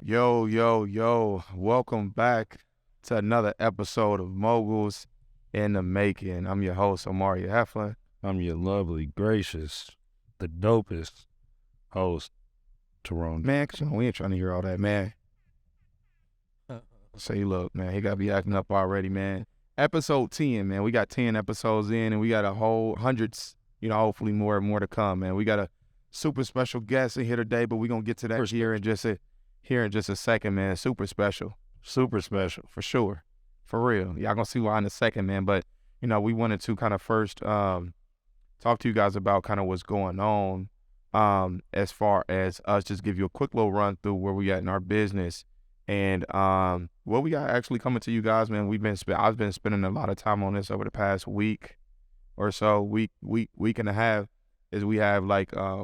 Yo. Welcome back to another episode of Moguls in the Making. I'm your host, Omari Heflin. I'm your lovely, gracious, the dopest host, Tyrone. Man, come on, we ain't trying to hear all that, man. Say, look, man, he got to be acting up already, man. Episode 10, man. We got 10 episodes in, and we got a whole hundreds, hopefully more to come, man. We got a super special guest in here today, but we're going to get to that here in just a second, man. Super special, for sure, for real. Y'all gonna see why in a second, man. But we wanted to kind of first talk to you guys about kind of what's going on, as far as us just give you a quick little run through where we at in our business and what we got actually coming to you guys, man. I've been spending a lot of time on this over the past week or so, week and a half, is we have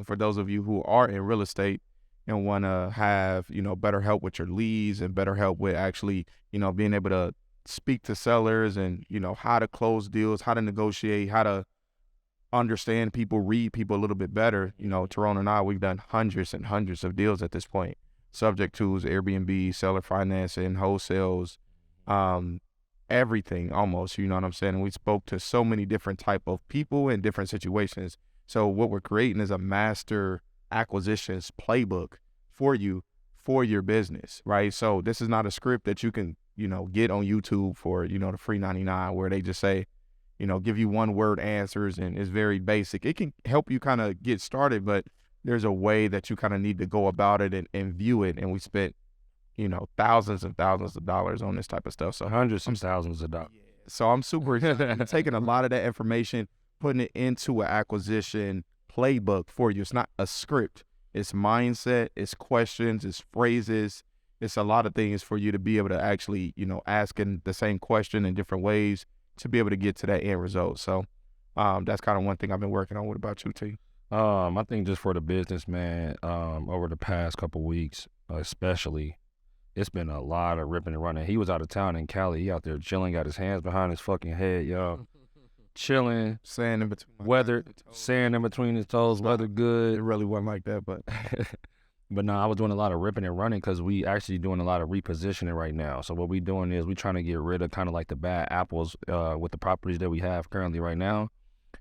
for those of you who are in real estate and want to have, better help with your leads and better help with actually, being able to speak to sellers and, how to close deals, how to negotiate, how to understand people, read people a little bit better. Tyrone and I, we've done hundreds and hundreds of deals at this point. Subject tools, Airbnb, seller financing, wholesales, everything almost, you know what I'm saying? And we spoke to so many different type of people in different situations. So what we're creating is a master acquisitions playbook for you, for your business, right? So this is not a script that you can, get on YouTube for, the free 99, where they just say, give you one word answers and it's very basic. It can help you kind of get started, but there's a way that you kind of need to go about it and view it. And we spent, thousands and thousands of dollars on this type of stuff. So Hundreds of thousands of dollars. So I'm super excited. I'm taking a lot of that information, putting it into an acquisition playbook for you. It's not a script. It's mindset, it's questions, it's phrases, it's a lot of things for you to be able to actually, asking the same question in different ways to be able to get to that end result. So that's kind of one thing I've been working on. What about you, T? I think just for the business, man, over the past couple weeks, especially, it's been a lot of ripping and running. He was out of town in Cali. He out there chilling, got his hands behind his fucking head, y'all. Chilling, Sand in between sand in between his toes, weather good. It really wasn't like that, but but no, I was doing a lot of ripping and running because we actually doing a lot of repositioning right now. So what we doing is we trying to get rid of kind of like the bad apples with the properties that we have currently right now,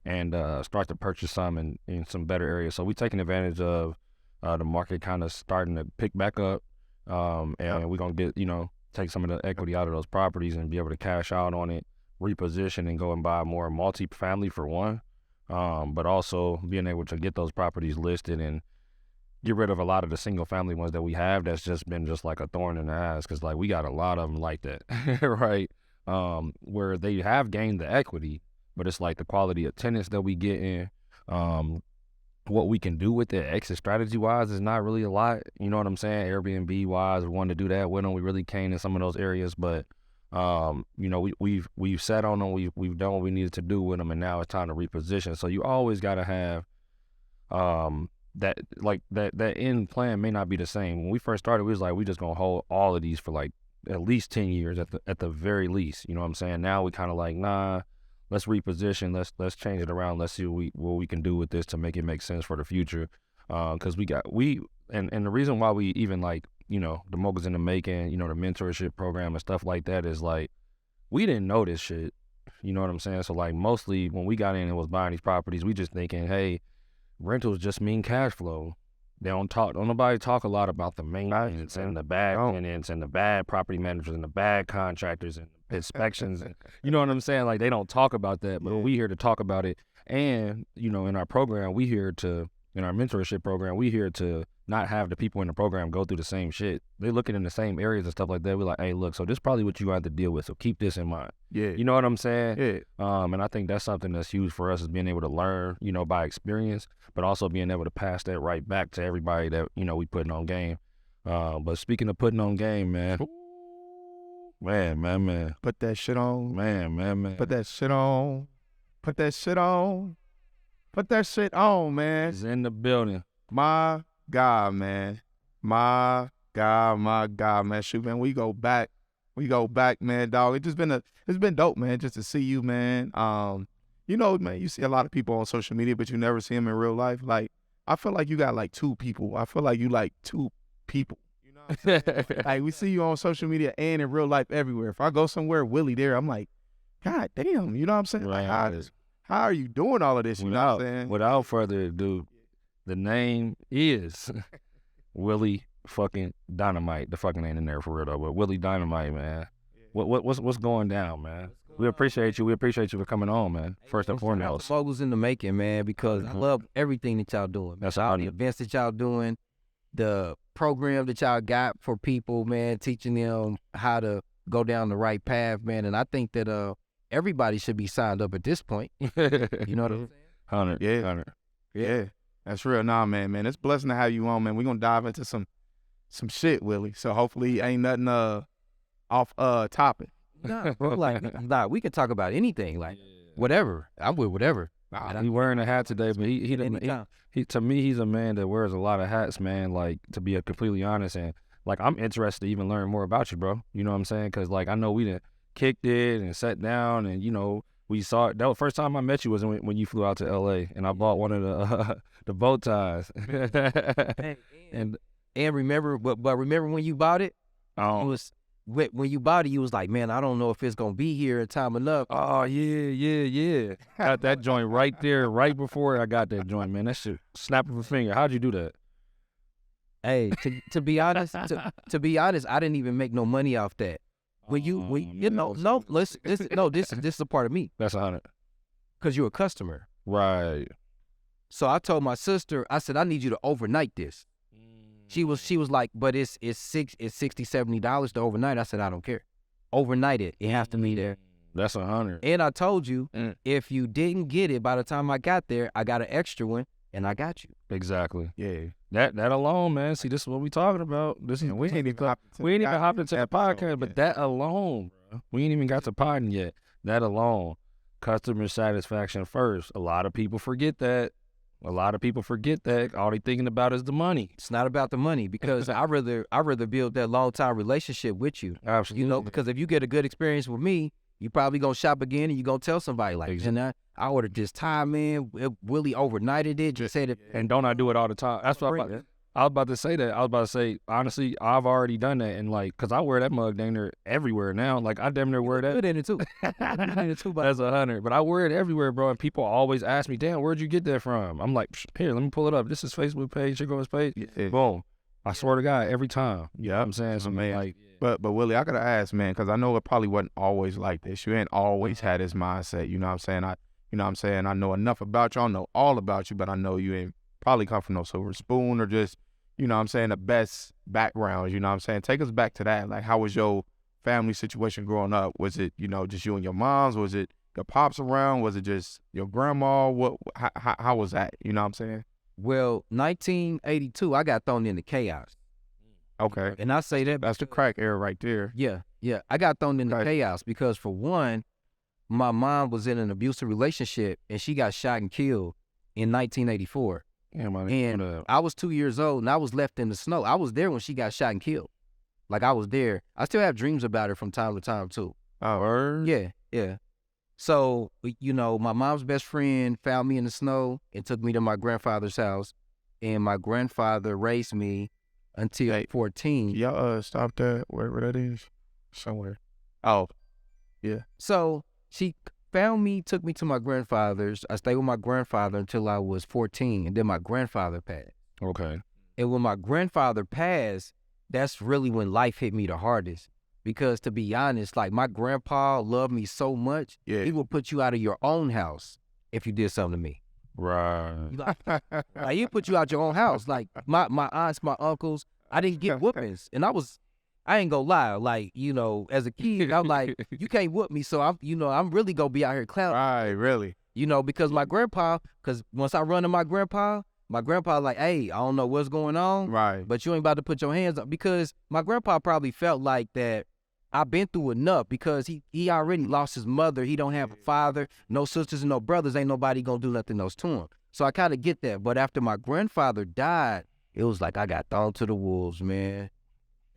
and start to purchase some in some better areas. So we taking advantage of the market kind of starting to pick back up, and we're gonna get take some of the equity out of those properties and be able to cash out on it, reposition and go and buy more multi-family for one, but also being able to get those properties listed and get rid of a lot of the single family ones that we have that's just been just like a thorn in the ass, because we got a lot of them like that, right? Where they have gained the equity, but it's like the quality of tenants that we get in, what we can do with it exit strategy wise is not really a lot, you know what I'm saying? Airbnb wise, we want to do that with them. We really can't in some of those areas, but we've sat on them, we've done what we needed to do with them, and now it's time to reposition. So you always got to have that end plan may not be the same. When we first started, we was like, we just gonna hold all of these for like at least 10 years at the very least, you know what I'm saying? Now we kind of like, nah, let's reposition, let's change it around, let's see what we can do with this to make it make sense for the future, because and the reason why we even the Moguls in the Making, the mentorship program and stuff like that is like, we didn't know this shit. You know what I'm saying? So like mostly when we got in and was buying these properties, we just thinking, hey, rentals just mean cash flow. Don't nobody talk a lot about the maintenance and the bad tenants and the bad property managers and the bad contractors and inspections. And you know what I'm saying? Like they don't talk about that, but we here to talk about it. And, in our program, in our mentorship program, we here to not have the people in the program go through the same shit. They looking in the same areas and stuff like that. We're like, hey, look, so this is probably what you got to deal with. So keep this in mind. Yeah. You know what I'm saying? Yeah. And I think that's something that's huge for us, is being able to learn, by experience, but also being able to pass that right back to everybody that, we putting on game. But speaking of putting on game, man. Man. Put that shit on. Man. Put that shit on. Put that shit on. Put that shit on, man. It's in the building. My God, man. My God, man. Shoot, man, we go back, man, dog. It's been dope, man, just to see you, man. Man, you see a lot of people on social media, but you never see them in real life. Like, I feel like you got like two people. I feel like you like two people. I'm saying? Like, we see you on social media and in real life everywhere. If I go somewhere, Willie there, I'm like, God damn, you know what I'm saying? Like, how are you doing all of this? You know what I'm saying? Without further ado, the name is Willie fucking Dynamite. The fucking ain't in there for real though, but Willie Dynamite, man. What's going down, man? We appreciate you. We appreciate you for coming on, man. First and foremost. Moguls in the making, man, because I love everything that y'all doing. That's all all the events that y'all doing, the program that y'all got for people, man, teaching them how to go down the right path, man. And I think that everybody should be signed up at this point. You know what I'm saying? 100. Yeah. 100. Yeah. That's real. Nah, man. It's a blessing to have you on, man. We're gonna dive into some shit, Willie. So hopefully ain't nothing off topic. Nah, bro, like, we can talk about anything, like whatever. I'm with whatever. He wearing a hat today, but he to me, he's a man that wears a lot of hats, man. Like, to be completely honest, and like, I'm interested to even learn more about you, bro. You know what I'm saying? Because like, I know we done kicked it and sat down, and you know, we saw it. That was the first time I met you was when you flew out to LA, and I bought one of the bow ties. and remember, but remember when you bought it? It was. When you bought it, you was like, man, I don't know if it's going to be here in time enough. Oh, yeah. Got that joint right there, right before I got that joint, man. That shit, snap of a finger. How'd you do that? Hey, to be honest, to be honest, I didn't even make no money off that. This is a part of me. That's 100. Because you're a customer. Right. So I told my sister, I said, I need you to overnight this. She was like, but it's $60, $70 to overnight. I said, I don't care. Overnight it. It has to be there. That's 100. And I told you, if you didn't get it by the time I got there, I got an extra one, and I got you. Exactly. Yeah. That alone, man. See, this is what we talking about. This is we ain't even hopped into the podcast, but that alone, bro, we ain't even got to potting yet. That alone, customer satisfaction first. A lot of people forget that. All they thinking about is the money. It's not about the money, because I rather build that long time relationship with you. Absolutely. You know, because if you get a good experience with me, you probably gonna shop again and you gonna tell somebody like, exactly. And I ordered this tie, man. Willie overnighted it. Just said it. And don't I do it all the time? That's what I was about to say that. I was about to say, honestly, I've already done that. And like, cause I wear that mug damn near everywhere now. Like, I damn near wear that. Good in it too. That's 100. But I wear it everywhere, bro. And people always ask me, damn, where'd you get that from? I'm like, here, let me pull it up. This is Facebook page. Here goes page. Yeah. Boom. I swear to God, every time. Yeah. I'm saying something man. like. But Willie, I gotta ask, man, because I know it probably wasn't always like this. You ain't always had this mindset. You know what I'm saying? I know enough about you. I know all about you, but I know you ain't probably come from no silver spoon or just, you know what I'm saying, the best backgrounds. You know what I'm saying? Take us back to that. Like, how was your family situation growing up? Was it, you know, just you and your moms? Was it your pops around? Was it just your grandma? How was that? You know what I'm saying? Well, 1982, I got thrown into chaos. Okay. And I say that that's the crack era right there. Yeah. I got thrown into chaos because, for one, my mom was in an abusive relationship and she got shot and killed in 1984. Yeah, man. And I was 2 years old and I was left in the snow. I was there when she got shot and killed. Like, I was there. I still have dreams about her from time to time too. Oh, yeah. So, you know, my mom's best friend found me in the snow and took me to my grandfather's house. And my grandfather raised me until 14. Y'all stop that, wherever that is. Somewhere. Oh, yeah. So she found me, took me to my grandfather's. I stayed with my grandfather until I was 14, and then my grandfather passed. Okay. And when my grandfather passed, that's really when life hit me the hardest. Because, to be honest, like, my grandpa loved me so much, he would put you out of your own house if you did something to me. Right. Like, he put you out your own house. Like, my aunts, my uncles, I didn't get whoopings. And I ain't gonna lie, like, you know, as a kid, I'm like, you can't whoop me, so I'm really gonna be out here clowning. Right, really. You know, because my grandpa, because once I run to my grandpa like, hey, I don't know what's going on. Right. But you ain't about to put your hands up, because my grandpa probably felt like that I've been through enough, because he already lost his mother. He don't have a father, no sisters and no brothers. Ain't nobody gonna do nothing else to him. So I kind of get that. But after my grandfather died, it was like I got thrown to the wolves, man.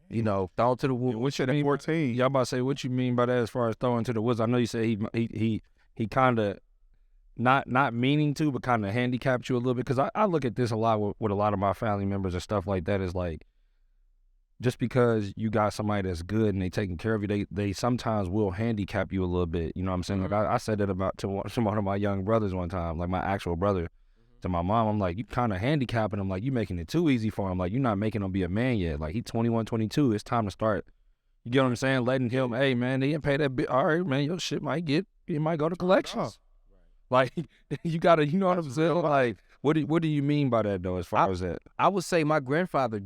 You know, thrown to the wolves. What you mean, 14? Y'all about to say, what you mean by that as far as throwing to the wolves? I know you said he kind of, not meaning to, but kind of handicapped you a little bit. Because I look at this a lot with a lot of my family members and stuff like that, is like, just because you got somebody that's good and they taking care of you, they sometimes will handicap you a little bit. You know what I'm saying? Like I said that about to one of my young brothers one time, like my actual brother, to my mom. I'm like, you kind of handicapping him. Like, you making it too easy for him. Like, you're not making him be a man yet. Like, he's 21, 22. It's time to start. You get what I'm saying? Letting him, hey, man, they didn't pay that bit. All right, man, your shit might go to collections. Like, you got to, you know what I'm saying? Like, what do you mean by that, though, as far as that? I would say my grandfather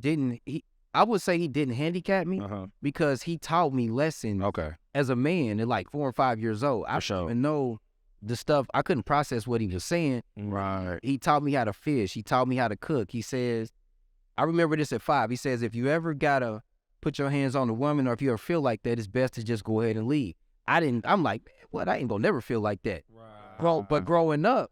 I would say he didn't handicap me because he taught me lessons as a man at like 4 or 5 years old. I didn't even know the stuff. I couldn't process what he was saying. Right. He taught me how to fish. He taught me how to cook. He says, I remember this at 5. He says, if you ever got to put your hands on a woman or if you ever feel like that, it's best to just go ahead and leave. I'm like, man, what? I ain't going to never feel like that. Right. But growing up,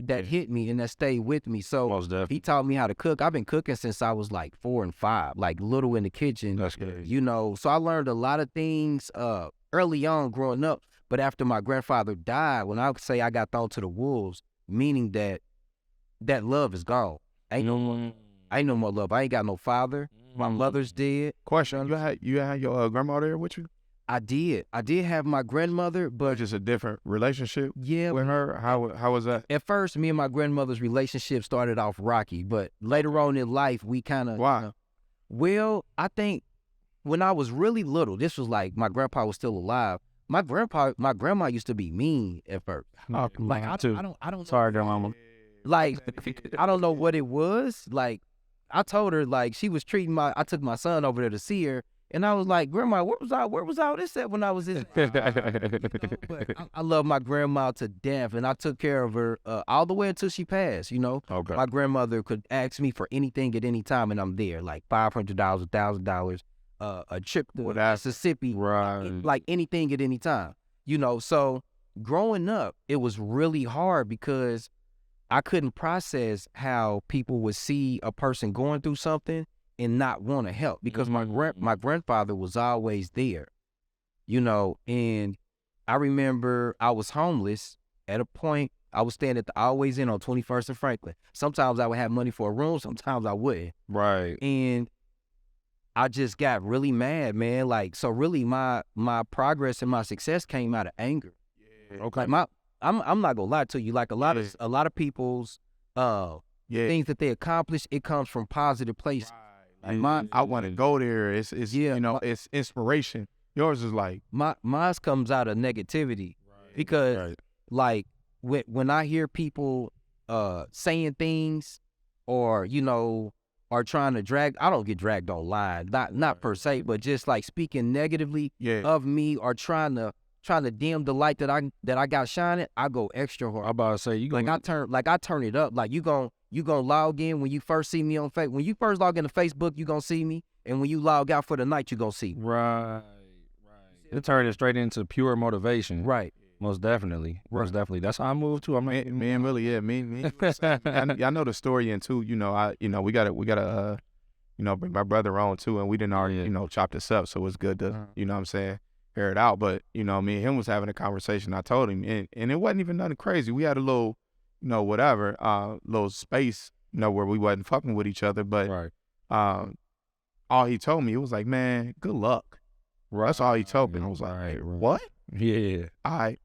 that hit me and that stayed with me. So he taught me how to cook. I've been cooking since I was like 4 and 5, like little in the kitchen. That's good. You know, so I learned a lot of things early on growing up. But after my grandfather died, when I say I got thrown to the wolves, meaning that love is gone. Ain't no more love. I ain't got no father. My mother's dead. Question: You had your grandma there with you? I did have my grandmother, but Just a different relationship. Yeah, with her. How was that? At first, me and my grandmother's relationship started off rocky, but later on in life, we kind of. Why? Well, I think when I was really little, this was like my grandpa was still alive. My grandma used to be mean at first. Like I don't. Sorry, grandmama. Like I don't know what it was. Like I told her like she was treating I took my son over there to see her. And I was like, Grandma, where was all this at when I was this? But I love my grandma to death, and I took care of her all the way until she passed, you know? Okay. My grandmother could ask me for anything at any time, and I'm there, like $500, $1,000, a trip to Mississippi, like anything at any time, you know? So growing up, it was really hard because I couldn't process how people would see a person going through something and not want to help because my grandfather was always there, you know, and I remember I was homeless at a point. I was staying at the Always Inn on 21st and Franklin. Sometimes I would have money for a room. Sometimes I wouldn't. Right. And I just got really mad, man. Like, so really my progress and my success came out of anger. Yeah. Okay. Like I'm not gonna lie to you. Like a lot of people's things that they accomplish, it comes from positive places. Like I want to go there. It's you know, it's inspiration. Yours is like mine comes out of negativity because like when I hear people saying things or you know are trying to drag, I don't get dragged online, not per se, but just like speaking negatively of me or trying to dim the light that I got shining, I go extra hard. I'm about to say I turn it up. Like you gonna log in when you first see me on Facebook. When you first log into Facebook, you gonna see me, and when you log out for the night, you gonna see me. Right. It turned it straight into pure motivation. Right. Most definitely. That's how I moved too. Man, really, me. I know the story, and too, you know, we gotta you know, bring my brother on too, and we didn't already, you know, chop this up, so it's good to, you know what I'm saying, hear it out. But, you know, me and him was having a conversation. I told him, and it wasn't even nothing crazy. We had a little, you know, whatever, little space, you know, where we wasn't fucking with each other. But all he told me, it was like, man, good luck. Right. That's all he told me. I was like, what? Yeah. All right.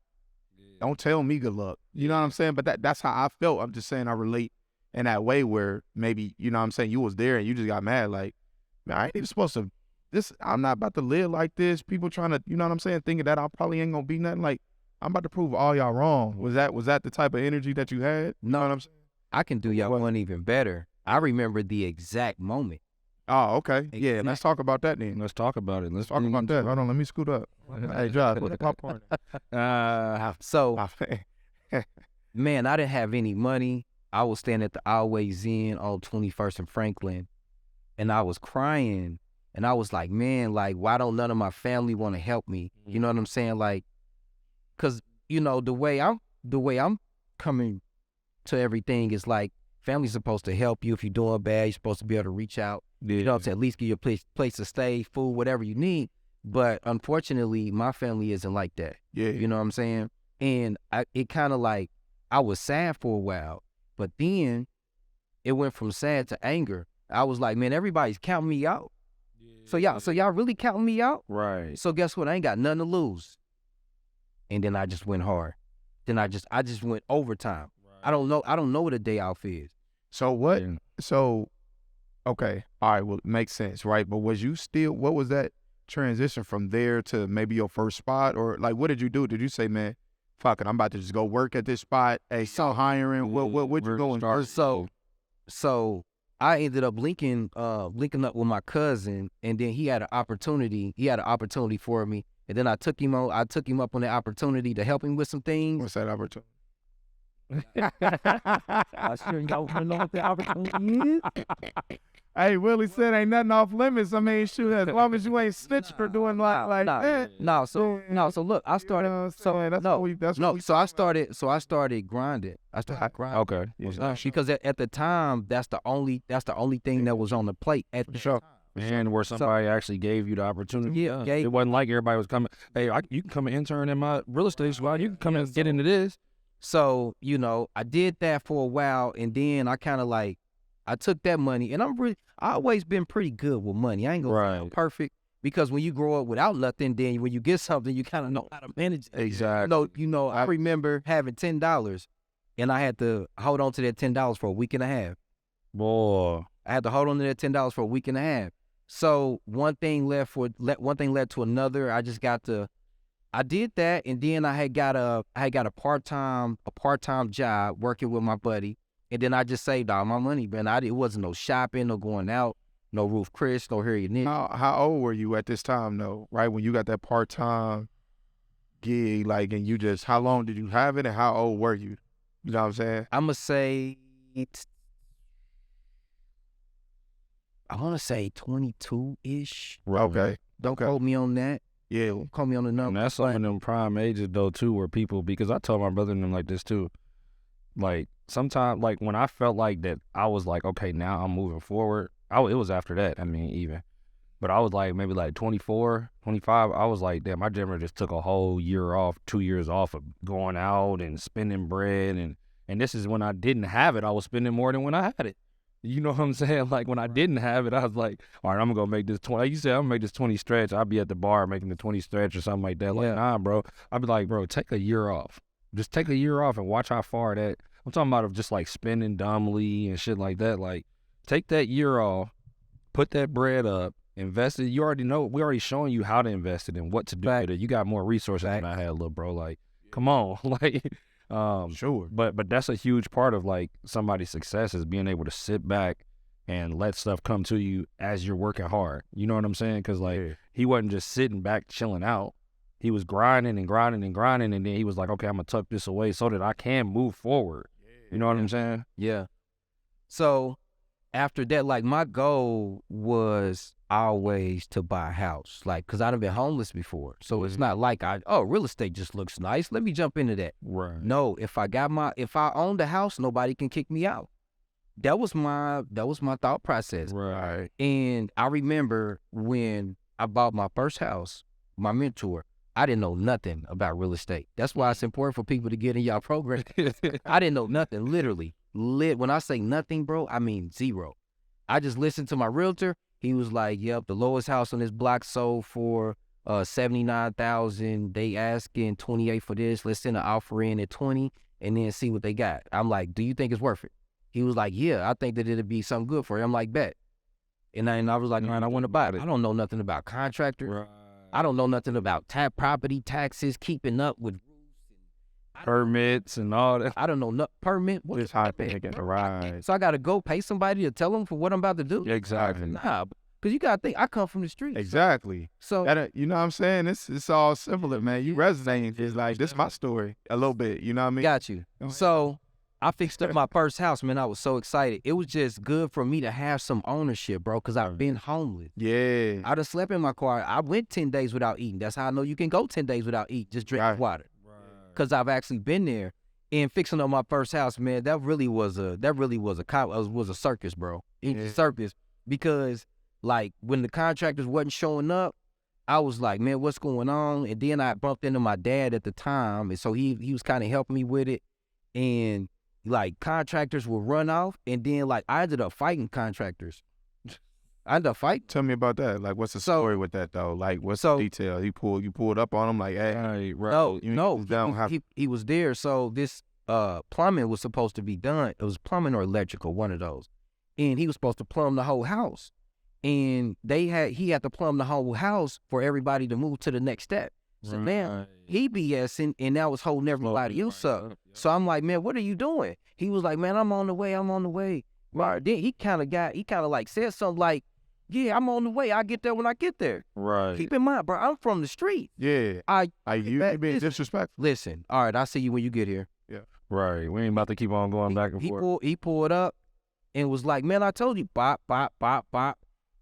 Don't tell me good luck. You know what I'm saying? But that's how I felt. I'm just saying I relate in that way where maybe, you know what I'm saying, you was there and you just got mad. Like, man, I ain't even supposed to, I'm not about to live like this. People trying to, you know what I'm saying, thinking that I probably ain't gonna be nothing. Like, I'm about to prove all y'all wrong. Was that the type of energy that you had? No, you know what I'm saying? I can do y'all one even better. I remember the exact moment. Oh, okay. Yeah, let's talk about that then. Let's talk about it. Let's talk about that. Hold on, let me scoot up. Hey, Josh, put the popcorn in. So, man, I didn't have any money. I was staying at the Always Inn on 21st and Franklin, and I was crying, and I was like, man, like, why don't none of my family want to help me? You know what I'm saying? Like, because, you know, the way I'm coming to everything is like, family's supposed to help you. If you're doing bad, you're supposed to be able to reach out. You know, to at least give you a place to stay, food, whatever you need. But unfortunately, my family isn't like that. Yeah. You know what I'm saying? And it kind of like, I was sad for a while, but then it went from sad to anger. I was like, man, everybody's counting me out. So y'all really counting me out? Right. So guess what? I ain't got nothing to lose. And then I just went hard. Then I just went overtime. I don't know what a day off is. So what? Yeah. So, okay, all right, well, makes sense, right? But what was that transition from there to maybe your first spot? Or like, what did you do? Did you say, man, fuck it, I'm about to just go work at this spot? Hey, so hiring, what you going first? So I ended up linking up with my cousin, and then he had an opportunity for me. And then I took him up on the opportunity to help him with some things. What's that opportunity? I sure y'all want to know what the opportunity is? Hey, Willie said ain't nothing off limits. I mean, shoot, as long as you ain't snitch for doing like that. No, so look, I started. So I started grinding. Okay. Yeah. Because at the time, that's the only thing that was on the plate at the time. And where somebody actually gave you the opportunity. Yeah. It wasn't like everybody was coming, hey, you can come and intern in my real estate spot. You can come and get into this. So, I did that for a while, and then I kind of I took that money, and I always been pretty good with money. I ain't gonna say I'm perfect, because when you grow up without nothing, then when you get something, you kind of know how to manage it. Exactly. I remember having $10, and I had to hold on to that $10 for a week and a half. Boy. I had to hold on to that $10 for a week and a half. So one thing led to another. I did that, and then I had got a part-time job working with my buddy, and then I just saved all my money, man. It wasn't no shopping, no going out, no Ruth Chris, no Harriet Nick. How old were you at this time though? Right, when you got that part-time gig, and how long did you have it, and how old were you? You know what I'm saying? I'm gonna say 22-ish. Okay. Don't quote me on that. Yeah. Call me on the number. And that's some of them prime ages though too, where people, because I told my brother and them like this too. Like sometimes, like when I felt like that, I was like, okay, now I'm moving forward. It was after that. I mean, even, but I was like maybe like 24, 25. I was like, damn, my gymmer just took a whole year off, 2 years off of going out and spending bread, and this is when I didn't have it. I was spending more than when I had it. You know what I'm saying? Like when I didn't have it, I was like, all right, I'm gonna make this 20. Like you said, I'm gonna make this 20 stretch. I'll be at the bar making the 20 stretch or something like that. Like, nah, bro. I'd be like, bro, take a year off. Just take a year off and watch how far that. I'm talking about of just like spending dumbly and shit like that. Like, take that year off, put that bread up, invest it. You already know. We already showing you how to invest it and what to do with it. You got more resources than I had, little bro. Like, come on, like. Sure. But that's a huge part of like somebody's success, is being able to sit back and let stuff come to you as you're working hard. You know what I'm saying? Because he wasn't just sitting back chilling out. He was grinding and grinding and grinding, and then he was like, okay, I'm gonna tuck this away so that I can move forward. You know what I'm saying? Yeah. So after that, like my goal was always to buy a house, like, cause I've been homeless before, so it's not like real estate just looks nice, let me jump into that. Right. No, if I owned a house, nobody can kick me out. That was my thought process. Right. And I remember when I bought my first house, my mentor, I didn't know nothing about real estate. That's why it's important for people to get in y'all program. I didn't know nothing, literally. When I say nothing, bro, I mean zero. I just listened to my realtor. He was like, yep, the lowest house on this block sold for $79,000. They asking 28 for this. Let's send an offer in at 20 and then see what they got. I'm like, do you think it's worth it? He was like, yeah, I think that it'd be something good for you. I'm like, bet. And I was like, all right, I want to buy it. I don't know nothing about contractors. Right. I don't know nothing about property taxes, keeping up with permits and all that. I don't know permit. What is high thinking? Right. So I got to go pay somebody to tell them for what I'm about to do? Exactly. Nah, because you got to think, I come from the streets. Exactly. So you know what I'm saying? It's all similar, man. You resonating. It's like, this my story a little bit. You know what I mean? Got you. So I fixed up my first house, man. I was so excited. It was just good for me to have some ownership, bro, because I've been homeless. Yeah. I done slept in my car. I went 10 days without eating. That's how I know you can go 10 days without eating. Just drink water. Because I've actually been there. And fixing up my first house, man, that really was a circus, bro. It was a circus. Because, like, when the contractors wasn't showing up, I was like, man, what's going on? And then I bumped into my dad at the time. And so he was kind of helping me with it. And like contractors will run off, and then like I ended up fighting contractors. I ended up fighting. Tell me about that. Like, what's the story with that though? Like, what's the detail? You pulled up on him like, hey, he was there. So this plumbing was supposed to be done. It was plumbing or electrical, one of those. And he was supposed to plumb the whole house. And he had to plumb the whole house for everybody to move to the next step. So now he BSing, and that was holding everybody else up. So I'm like, man, what are you doing? He was like, man, I'm on the way. Right. Then he kind of like said something like, yeah, I'm on the way. I'll get there when I get there. Right. Keep in mind, bro, I'm from the street. Yeah. You being disrespectful. Listen, all right, I'll see you when you get here. Yeah. Right. We ain't about to keep on going back and forth. He pulled up and was like, man, I told you, bop, bop, bop, bop.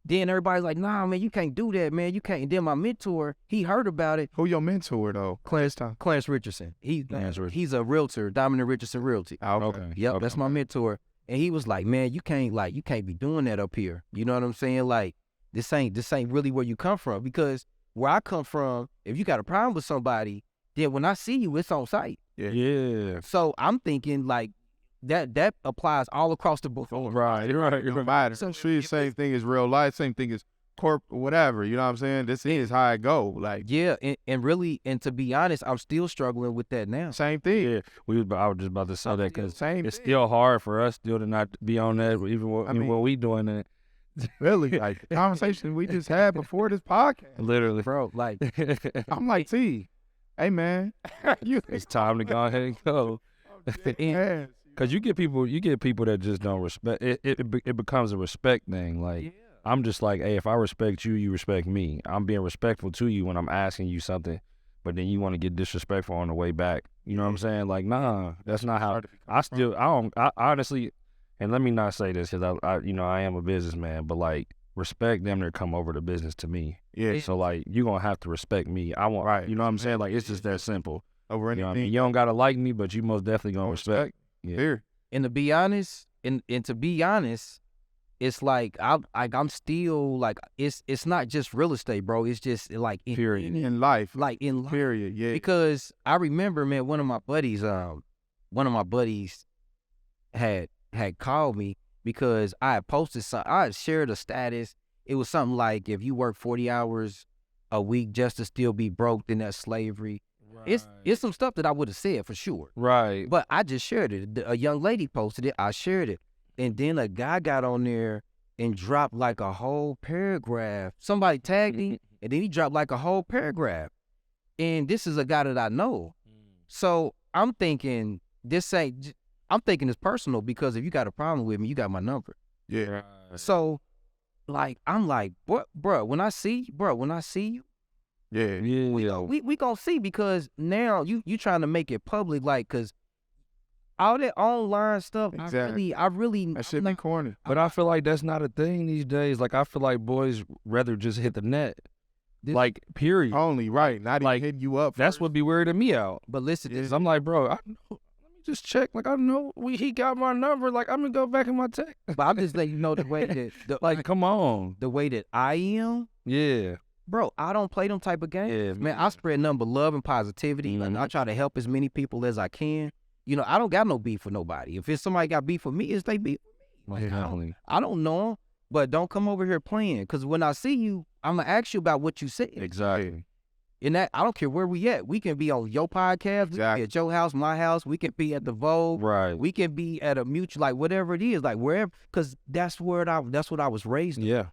Then everybody's like, nah, man, you can't do that, man. You can't. And then my mentor, he heard about it. Who your mentor, though? Clarence Richardson. He's a realtor, Dominant Richardson Realty. Okay. Yep, okay. That's my mentor. And he was like, man, you can't be doing that up here. You know what I'm saying? Like, this ain't really where you come from. Because where I come from, if you got a problem with somebody, then when I see you, it's on site. Yeah. So I'm thinking like, that applies all across the board. Right. So same thing as real life, same thing as corporate, whatever. You know what I'm saying? This is how I go. Like, yeah, and really, and to be honest, I'm still struggling with that now. Same thing. Yeah, I was just about to say that because it's still hard for us still to not be on that, even when we doing it. Really, like the conversation we just had before this podcast. Literally, bro. Like, I'm like, T, hey man, it's time to go ahead and go. Because you get people that just don't respect. It becomes a respect thing. Like, I'm just like, hey, if I respect you, you respect me. I'm being respectful to you when I'm asking you something, but then you want to get disrespectful on the way back. You know what I'm saying? Like, nah, that's not how. I honestly, and let me not say this because I am a businessman, but like, respect them to come over to business to me. Yeah. So like, you gonna have to respect me. I want, right. You know what I'm saying? Like, it's just that simple. Over anything. You know what I mean? You don't gotta like me, but you most definitely gonna respect. Yeah. Here. And to be honest, it's like I'm still like it's not just real estate, bro. It's just like in life. Like in life. Period. Yeah. Because I remember, man, one of my buddies had called me because I had posted something. I had shared a status. It was something like, if you work 40 hours a week just to still be broke, then that's slavery. Right. It's some stuff that I would have said for sure. Right. But I just shared it. A young lady posted it. I shared it. And then a guy got on there and dropped like a whole paragraph. Somebody tagged me, and then he dropped like a whole paragraph. And this is a guy that I know. So I'm thinking it's personal, because if you got a problem with me, you got my number. Yeah. Right. So like, I'm like, bro, when I see you, yeah, we gonna see, because now you trying to make it public, like, cause all that online stuff, exactly. I really that shit be corny. But I feel like that's not a thing these days. Like, I feel like boys rather just hit the net. Like, period. Only, right. Not like, even hitting you up. That's what be weirding me out. But listen, I'm like, bro, let me just check. Like, I know he got my number. Like, I'm gonna go back in my text. But I'm just letting you know the way that like, come on, the way that I am. Yeah. Bro, I don't play them type of games. Yeah, man, I spread nothing but love and positivity, and I try to help as many people as I can. You know, I don't got no beef with nobody. If it's somebody got beef with me, it's they beef with me. Like, I don't know them, but don't come over here playing, because when I see you, I'm going to ask you about what you said. Exactly. And that, I don't care where we at. We can be on your podcast, we can be at your house, my house. We can be at the Vogue. Right. We can be at a mutual, like whatever it is, like wherever, because that's what I was raised in. Yeah.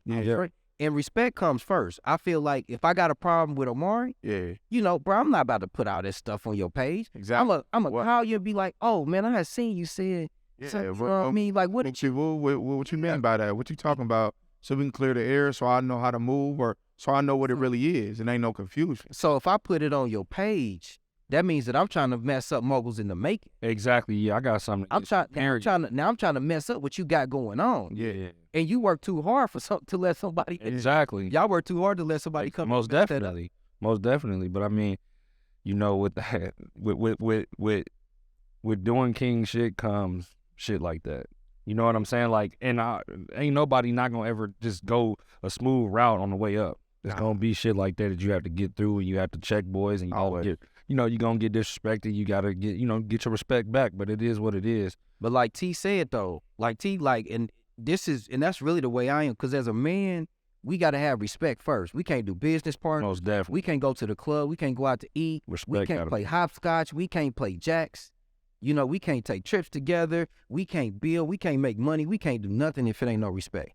And respect comes first. I feel like if I got a problem with Omari, you know, bro, I'm not about to put all that stuff on your page. Exactly. I'm gonna call you and be like, oh man, I had seen you said something. You know what I mean? Like, what you meant by that? What you talking about? So we can clear the air, so I know how to move, or so I know what it really is, and ain't no confusion. So if I put it on your page, that means that I'm trying to mess up Moguls in the making. Exactly. Yeah, I got something. I'm trying to mess up what you got going on. Yeah. And you work too hard to let somebody. Exactly. Y'all work too hard to let somebody come. Most definitely. But I mean, you know, with that, with doing king shit comes shit like that. You know what I'm saying? Like, and ain't nobody not gonna ever just go a smooth route on the way up. There's gonna be shit like that you have to get through, and you have to check boys, and you're gonna get disrespected. You gotta get your respect back. But it is what it is. But like T said though, and and that's really the way I am. Because as a man, we got to have respect first. We can't do business partners. Most definitely. We can't go to the club. We can't go out to eat. Respect We can't play hopscotch. We can't play jacks. You know, we can't take trips together. We can't build. We can't make money. We can't do nothing if it ain't no respect.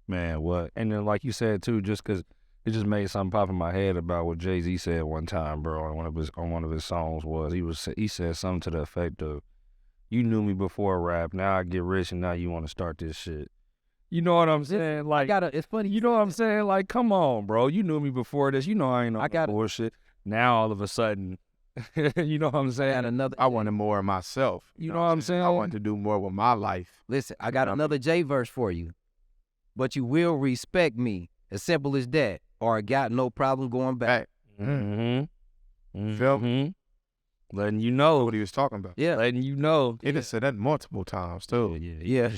Man, what? And then like you said too, just because it just made something pop in my head about what Jay-Z said one time, bro, on one of his songs he said something to the effect of, "You knew me before rap. Now I get rich and now you want to start this shit." You know what I'm saying? Like, It's funny. you know what I'm saying? Like, come on, bro. You knew me before this. You know I ain't no bullshit. Now all of a sudden, you know what I'm saying? I wanted more of myself. You know what I'm saying? I wanted to do more with my life. Listen, I got another J verse for you. But you will respect me. As simple as that. Or I got no problem going back. Mm-hmm. Feel me? Letting you know what he was talking about. Yeah. Letting you know. He done said that multiple times too. Yeah.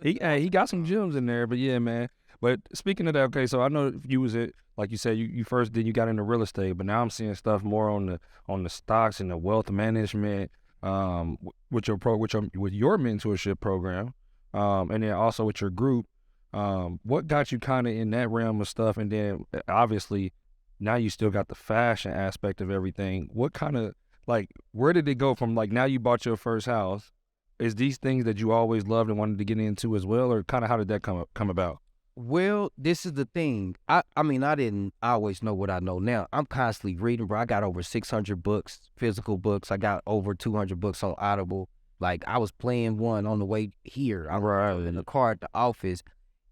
He got some gems in there, but yeah, man. But speaking of that, okay, so I know you was like you said, you first got into real estate, but now I'm seeing stuff more on the stocks and the wealth management, with your mentorship program, and then also with your group. What got you kind of in that realm of stuff? And then obviously now you still got the fashion aspect of everything. What kind of, like, where did it go from, like, now you bought your first house? Is these things that you always loved and wanted to get into as well, or kind of how did that come about? Well, this is the thing. I mean, I didn't always know what I know now. I'm constantly reading, bro. I got over 600 books, physical books. I got over 200 books on Audible. Like, I was playing one on the way here. I was in the car at the office.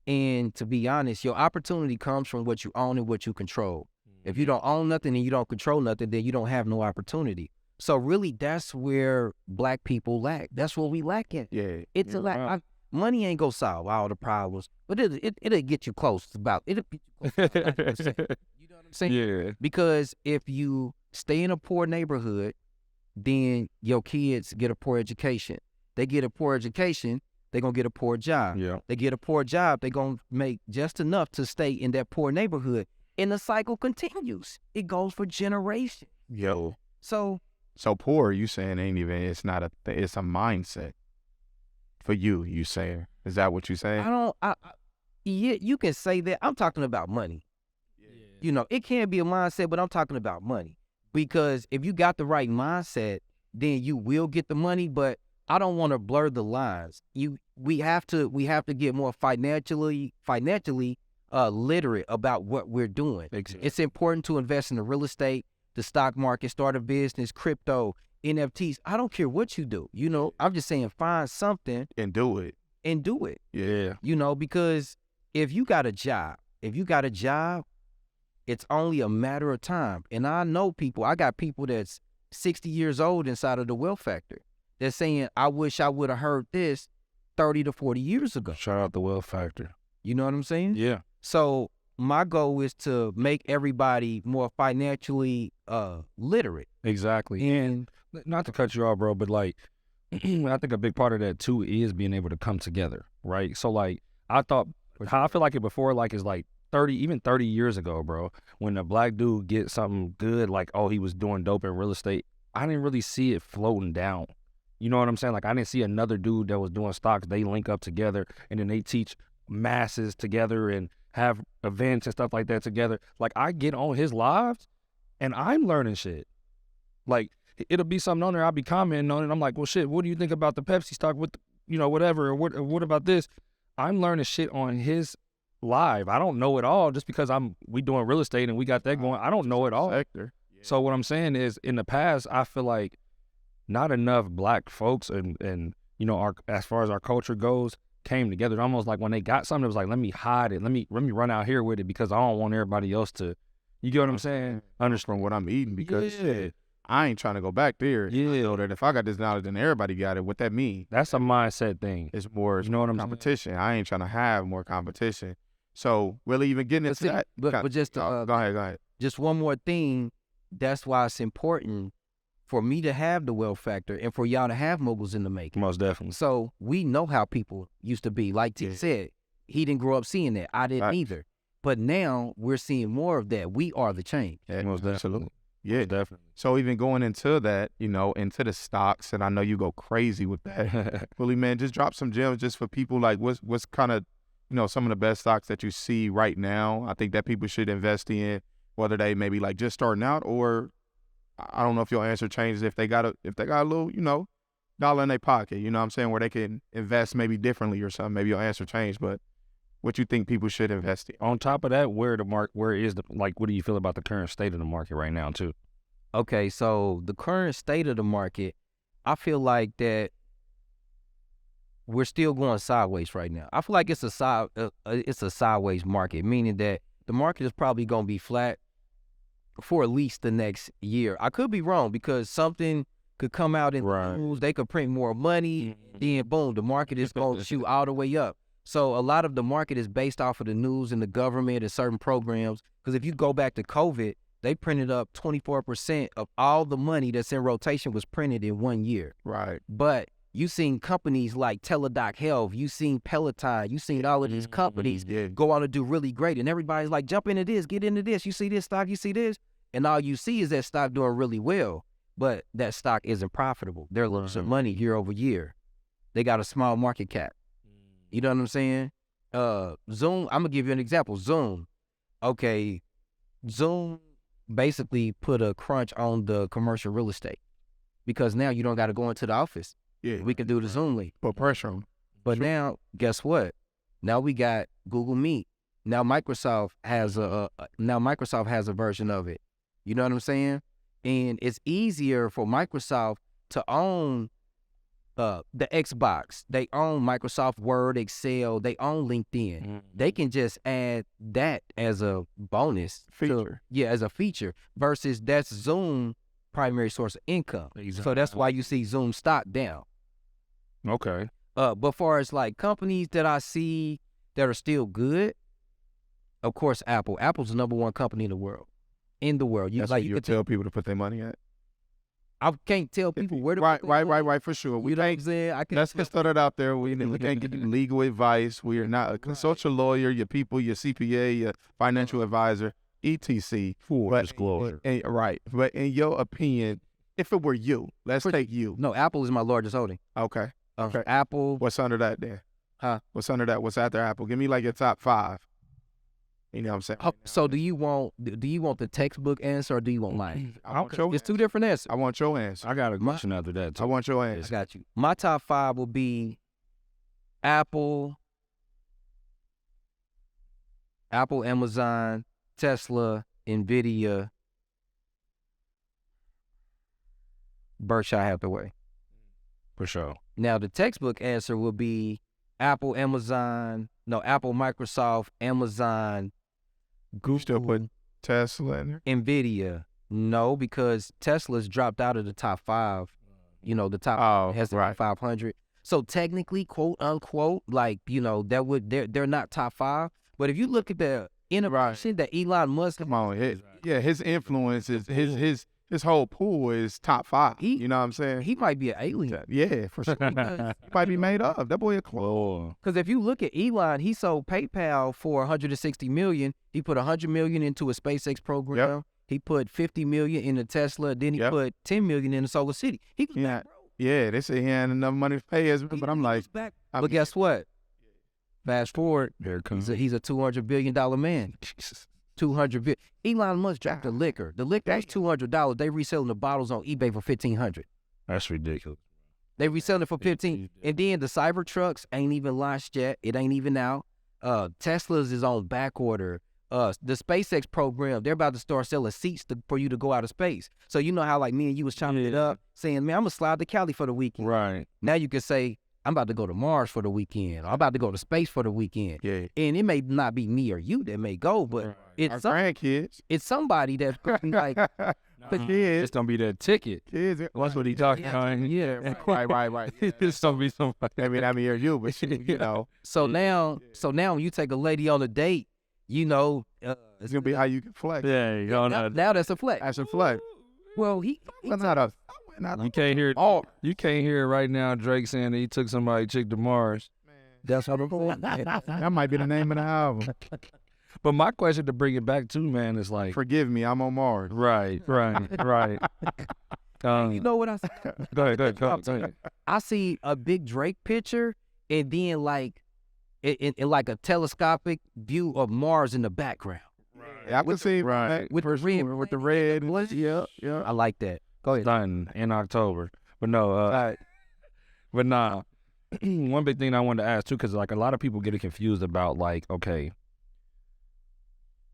And to be honest, your opportunity comes from what you own and what you control. If you don't own nothing and you don't control nothing, then you don't have no opportunity. So really, that's where Black people lack. That's what we lack in. Yeah. It's a lack. Money ain't gonna solve all the problems, but it'll get you close. You know what I'm saying? Yeah. Because if you stay in a poor neighborhood, then your kids get a poor education. They get a poor education, they're gonna get a poor job. Yeah. They get a poor job, they're gonna make just enough to stay in that poor neighborhood. And the cycle continues. It goes for generations. Yo. So poor, you saying it's not it's a mindset for you saying. Is that what you saying? Yeah, you can say that. I'm talking about money. Yeah. You know, it can be a mindset, but I'm talking about money. Because if you got the right mindset, then you will get the money, but I don't want to blur the lines. We have to get more financially literate about what we're doing. Exactly. It's important to invest in the real estate, the stock market, start a business, crypto, NFTs. I don't care what you do. You know, I'm just saying find something and do it. Yeah. You know, because if you got a job, it's only a matter of time. And I got people that's 60 years old inside of the Wealth Factor. They're saying, I wish I would have heard this 30 to 40 years ago. Shout out the Wealth Factor. You know what I'm saying? Yeah. So my goal is to make everybody more financially literate. Exactly. And not to cut you off, bro, but like, I think a big part of that too is being able to come together, right? So like, how I feel like it before, like, is like 30 years ago, bro, when a Black dude gets something good, like, oh, he was doing dope in real estate, I didn't really see it floating down. You know what I'm saying? Like, I didn't see another dude that was doing stocks. They link up together and then they teach masses together and have events and stuff like that together. Like, I get on his lives and I'm learning shit. Like, it'll be something on there, I'll be commenting on it. I'm like, well, shit, what do you think about the Pepsi stock with, whatever, or what about this? I'm learning shit on his live. I don't know it all just because we doing real estate and we got that going. I don't know it all. Sector. So what I'm saying is, in the past, I feel like not enough Black folks and as far as our culture goes, came together. Almost like when they got something, it was like, let me hide it. Let me run out here with it because I don't want everybody else to, you get what I'm saying? Understand what I'm eating because I ain't trying to go back there. Yeah. So that if I got this knowledge and everybody got it, what that mean? That's a mindset thing. It's more, you know what I'm competition. Saying? I ain't trying to have more competition. So really even getting into that. But just go ahead. Just one more thing. That's why it's important for me to have the Wealth Factor and for y'all to have Moguls in the making. Most definitely. So we know how people used to be. Like T said, he didn't grow up seeing that. I didn't either. But now we're seeing more of that. We are the change. Yeah, most definitely. Yeah, definitely. So even going into that, into the stocks, and I know you go crazy with that. Willie, man, just drop some gems just for people. Like, what's kind of, some of the best stocks that you see right now. I think that people should invest in, whether they maybe like just starting out, or I don't know if your answer changes if they got a little, dollar in their pocket. You know what I'm saying, where they can invest maybe differently or something. Maybe your answer changed, but what you think people should invest in? On top of that, what do you feel about the current state of the market right now too? Okay, so the current state of the market, I feel like that we're still going sideways right now. I feel like it's a sideways market, meaning that the market is probably going to be flat for at least the next year. I could be wrong because something could come out in the news, they could print more money, then boom, the market is going to shoot all the way up. So a lot of the market is based off of the news and the government and certain programs. Because if you go back to COVID, they printed up 24% of all the money that's in rotation was printed in 1 year. Right. But you seen companies like Teladoc Health, you seen Peloton, you seen all of these companies go on to do really great. And everybody's like, jump into this, get into this. You see this stock, you see this. And all you see is that stock doing really well. But that stock isn't profitable. They're losing money year over year. They got a small market cap. You know what I'm saying? Zoom, I'm going to give you an example. Zoom. Okay, Zoom basically put a crunch on the commercial real estate because now you don't got to go into the office. Yeah. We can do the Zoom link. Put pressure on. But now, guess what? Now we got Google Meet. Now Microsoft has a version of it. You know what I'm saying? And it's easier for Microsoft to own the Xbox. They own Microsoft Word, Excel. They own LinkedIn. They can just add that as a bonus feature. As a feature versus that's Zoom primary source of income. Exactly. So that's why you see Zoom stock down. Okay. But far as like companies that I see that are still good, of course, Apple. Apple's the number one company in the world. You can tell people to put their money at. I can't tell people where to put their money. Right, for sure. You know what I'm saying? Let's get started out there. We can't give you legal advice. We are not consult your lawyer, your people, your CPA, your financial advisor, etc. Full disclosure. Right. But in your opinion, if it were you, let's take you. No, Apple is my largest holding. Okay. Apple. What's under that then? Huh? What's under that? What's after Apple? Give me like your top 5. You know what I'm saying? So do you want the textbook answer or do you want mine? It's two different answers. I want your answer. I got a question after that too. I want your answer. I got you. My top 5 will be Apple, Amazon, Tesla, Nvidia, Berkshire Hathaway. For sure. Now the textbook answer will be Apple, Microsoft, Amazon, Google. You still put Tesla in there? Nvidia. No, because Tesla's dropped out of the top 5. The top has the 500. So technically, quote unquote, like, they're not top 5. But if you look at the innovation that Elon Musk, come on, his influence is his whole pool is top 5. You know what I'm saying? He might be an alien. Yeah, for sure. He might be made up. That boy a clone. Because if you look at Elon, he sold PayPal for $160 million. He put $100 million into a SpaceX program. Yep. He put $50 million in a Tesla. Then he put $10 million in a Solar City. He was back, bro. Yeah, they say he had enough money to pay us, but I'm like, but guess what? Fast forward, he's a $200 billion man. Jesus. 200 billion. Elon Musk dropped the liquor. The liquor was $200. They reselling the bottles on eBay for $1,500. That's ridiculous. They reselling it for $15. And then the Cybertrucks ain't even launched yet. It ain't even out. Tesla's is on back order. The SpaceX program, they're about to start selling seats for you to go out of space. So you know how like me and you was chopping it up, saying, man, I'm gonna slide to Cali for the weekend. Right. Now you can say, I'm about to go to Mars for the weekend. Or I'm about to go to space for the weekend. Yeah. And it may not be me or you that may go, but it's grandkids. It's somebody that's like, kids. It's gonna be that ticket. Kids. That's what he talking about. Yeah. Right. It's gonna be somebody. I mean, or you, but So now when you take a lady on a date, it's gonna be how you can flex. Yeah, now that's a flex. That's a flex. Well, you can't hear it. Oh, you can't hear it right now. Drake saying that he took somebody chick to Mars. That's how I'm saying. That might be the name of the album. But my question to bring it back to, man, is like, Forgive me, I'm on Mars. right. You know what I see? Go ahead. I see a big Drake picture and then like in like a telescopic view of Mars in the background. Yeah, I can see right. With the red. Yeah. I like that. Go ahead. Done in October. But no, but nah. One big thing I wanted to ask too, because like a lot of people get it confused about like, okay,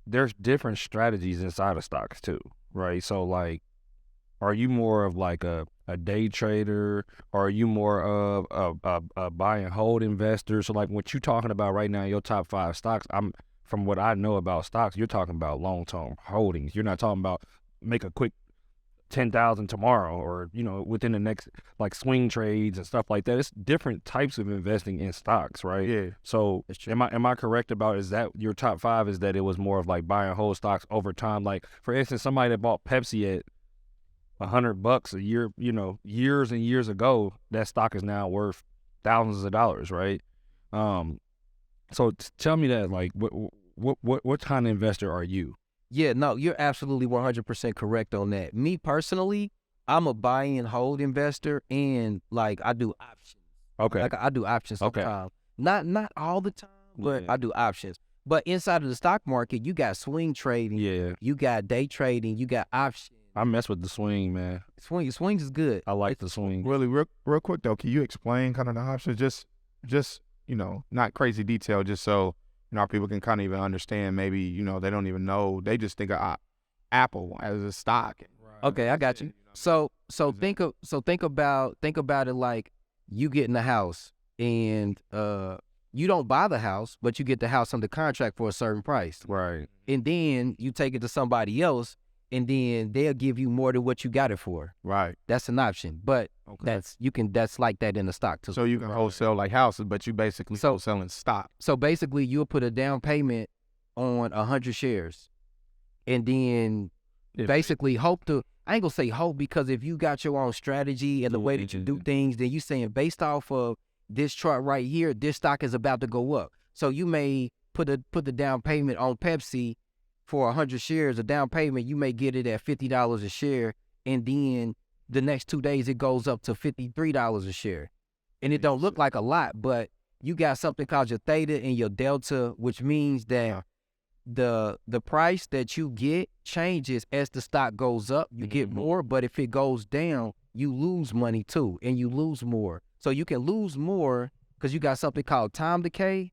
there's different strategies inside of stocks too, right? So like, are you more of like a day trader, or are you more of a buy and hold investor? So like what you're talking about right now, your top 5 stocks, from what I know about stocks, you're talking about long-term holdings. You're not talking about make a quick 10,000 tomorrow, or within the next, like swing trades and stuff like that. It's different types of investing in stocks, right? Yeah. So am I correct about, is that your top 5 is that it was more of like buy and hold stocks over time? Like for instance, somebody that bought Pepsi at $100 a year, years and years ago, that stock is now worth thousands of dollars, right? So tell me that, like, what kind of investor are you? Yeah, no, you're absolutely 100% correct on that. Me personally, I'm a buy and hold investor, and like I do options. Okay. Like I do options sometimes. Not all the time, but I do options. But inside of the stock market, you got swing trading. Yeah. You got day trading. You got options. I mess with the swing, man. Swings is good. I like the swing. Really, real quick though, can you explain kind of the options? Just not crazy detail, just so our people can kind of even understand. Maybe they don't even know. They just think of Apple as a stock. Right. Okay, I got you. So think about it like you get in the house and you don't buy the house, but you get the house under contract for a certain price. Right. And then you take it to somebody else, and then they'll give you more than what you got it for. Right. That's an option, but that's like that in the stock too. So you can wholesale like houses, but you basically wholesaling stock. So basically, you'll put a down payment on 100 shares, and then basically hope to. I ain't gonna say hope, because if you got your own strategy and the way that you do things, then you saying based off of this chart right here, this stock is about to go up. So you may put the down payment on Pepsi. For 100 shares, a down payment, you may get it at $50 a share, and then the next 2 days it goes up to $53 a share. And it don't look like a lot, but you got something called your theta and your delta, which means that the price that you get changes as the stock goes up. You get more, but if it goes down, you lose money too, and you lose more. So you can lose more because you got something called time decay,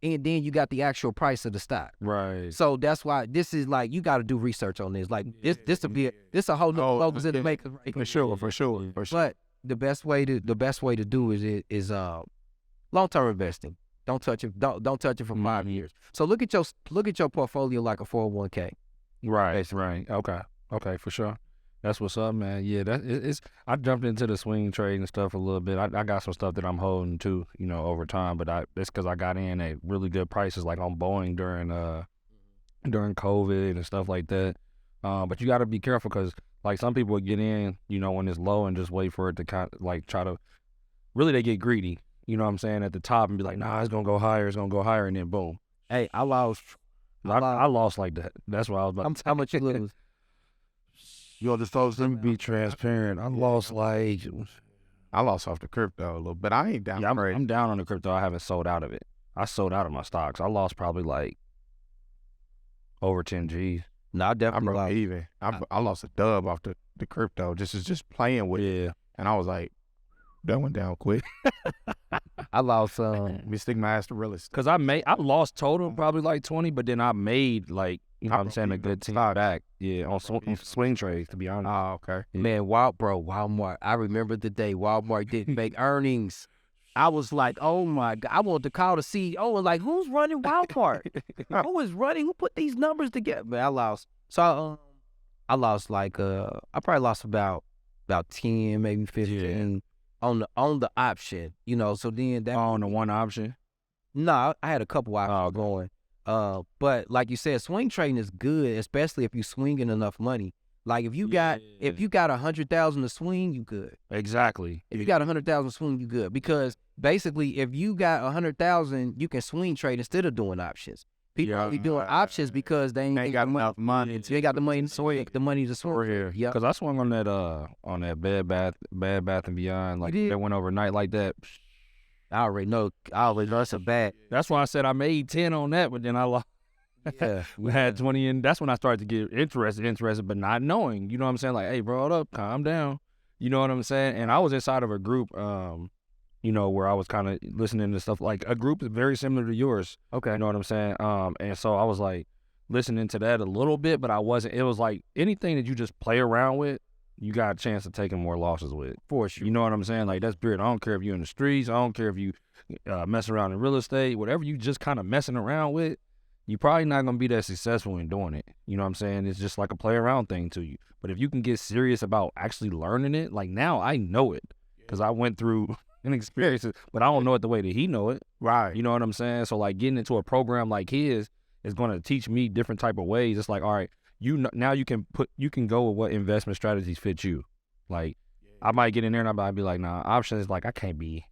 and then you got the actual price of the stock. Right. So that's why this is like, you got to do research on this. Like this a whole nother focus in the making. Right? For sure. But the best way to do is long-term investing. Don't touch it. Don't touch it for 5 years. So look at your portfolio like a 401k. Right. Okay, for sure. That's what's up, man. Yeah, I jumped into the swing trade and stuff a little bit. I got some stuff that I'm holding too, over time, but it's because I got in at really good prices, like on Boeing during COVID and stuff like that. But you got to be careful, because like some people would get in, when it's low and just wait for it to kind of like try to, really they get greedy, what I'm saying, at the top, and be like, nah, it's gonna go higher, and then boom. Hey, I lost like that. That's why I was about. How much you lose? Yo, just let me be transparent. I lost off the crypto a little bit. I ain't down. Yeah, I'm down on the crypto. I haven't sold out of it. I sold out of my stocks. I lost probably like over 10 G's. No, I definitely broke even. I lost a dub off the crypto. Just playing with it. And I was like, that went down quick. I lost me stick my ass to real estate. Cause I lost total probably like 20, but then I made like, I'm saying, a good 10 back. Yeah, on swing trades, to be honest. Oh, okay. Yeah. Man, Walmart. I remember the day Walmart didn't make earnings. I was like, oh my God. I wanted to call the CEO and like, who's running Walmart? Who is running? Who put these numbers together? Man, I lost. So I lost like I probably lost about 10, maybe 15 on the option. So then that on the one option? No, I had a couple options going. But like you said, swing trading is good, especially if you swinging enough money. Like if you got 100,000 to swing, you good. Exactly. If you got 100,000 to swing, you good. Because basically, if you got 100,000, you can swing trade instead of doing options. People only doing options because they ain't got enough money. They ain't got the money to swing. The money to swing. here. Yeah. Because I swung on that Bed Bath and Beyond. Like did? that went overnight like that. I already know that's a bad. That's why I said I made 10 on that, but then I lost. Yeah. We had 20, and that's when I started to get interested, but not knowing. You know what I'm saying? Like, hey, bro, hold up, calm down. You know what I'm saying? And I was inside of a group, you know, where I was kind of listening to stuff like a group is very similar to yours. Okay. You know what I'm saying? And so I was like listening to that a little bit, but I wasn't. It was like anything that you just play around with, you got a chance of taking more losses with. For sure. You know what I'm saying? Like, that's period. I don't care if you're in the streets. I don't care if you mess around in real estate. Whatever you just kind of messing around with, you're probably not going to be that successful in doing it. You know what I'm saying? It's just like a play around thing to you. But if you can get serious about actually learning it, like now I know it because I went through an experience, but I don't know it the way that he know it. Right. You know what I'm saying? So like getting into a program like his is going to teach me different type of ways. It's like, all right, now you can go with what investment strategies fit you. Like I might get in there and I might be like, nah, options, like I can't be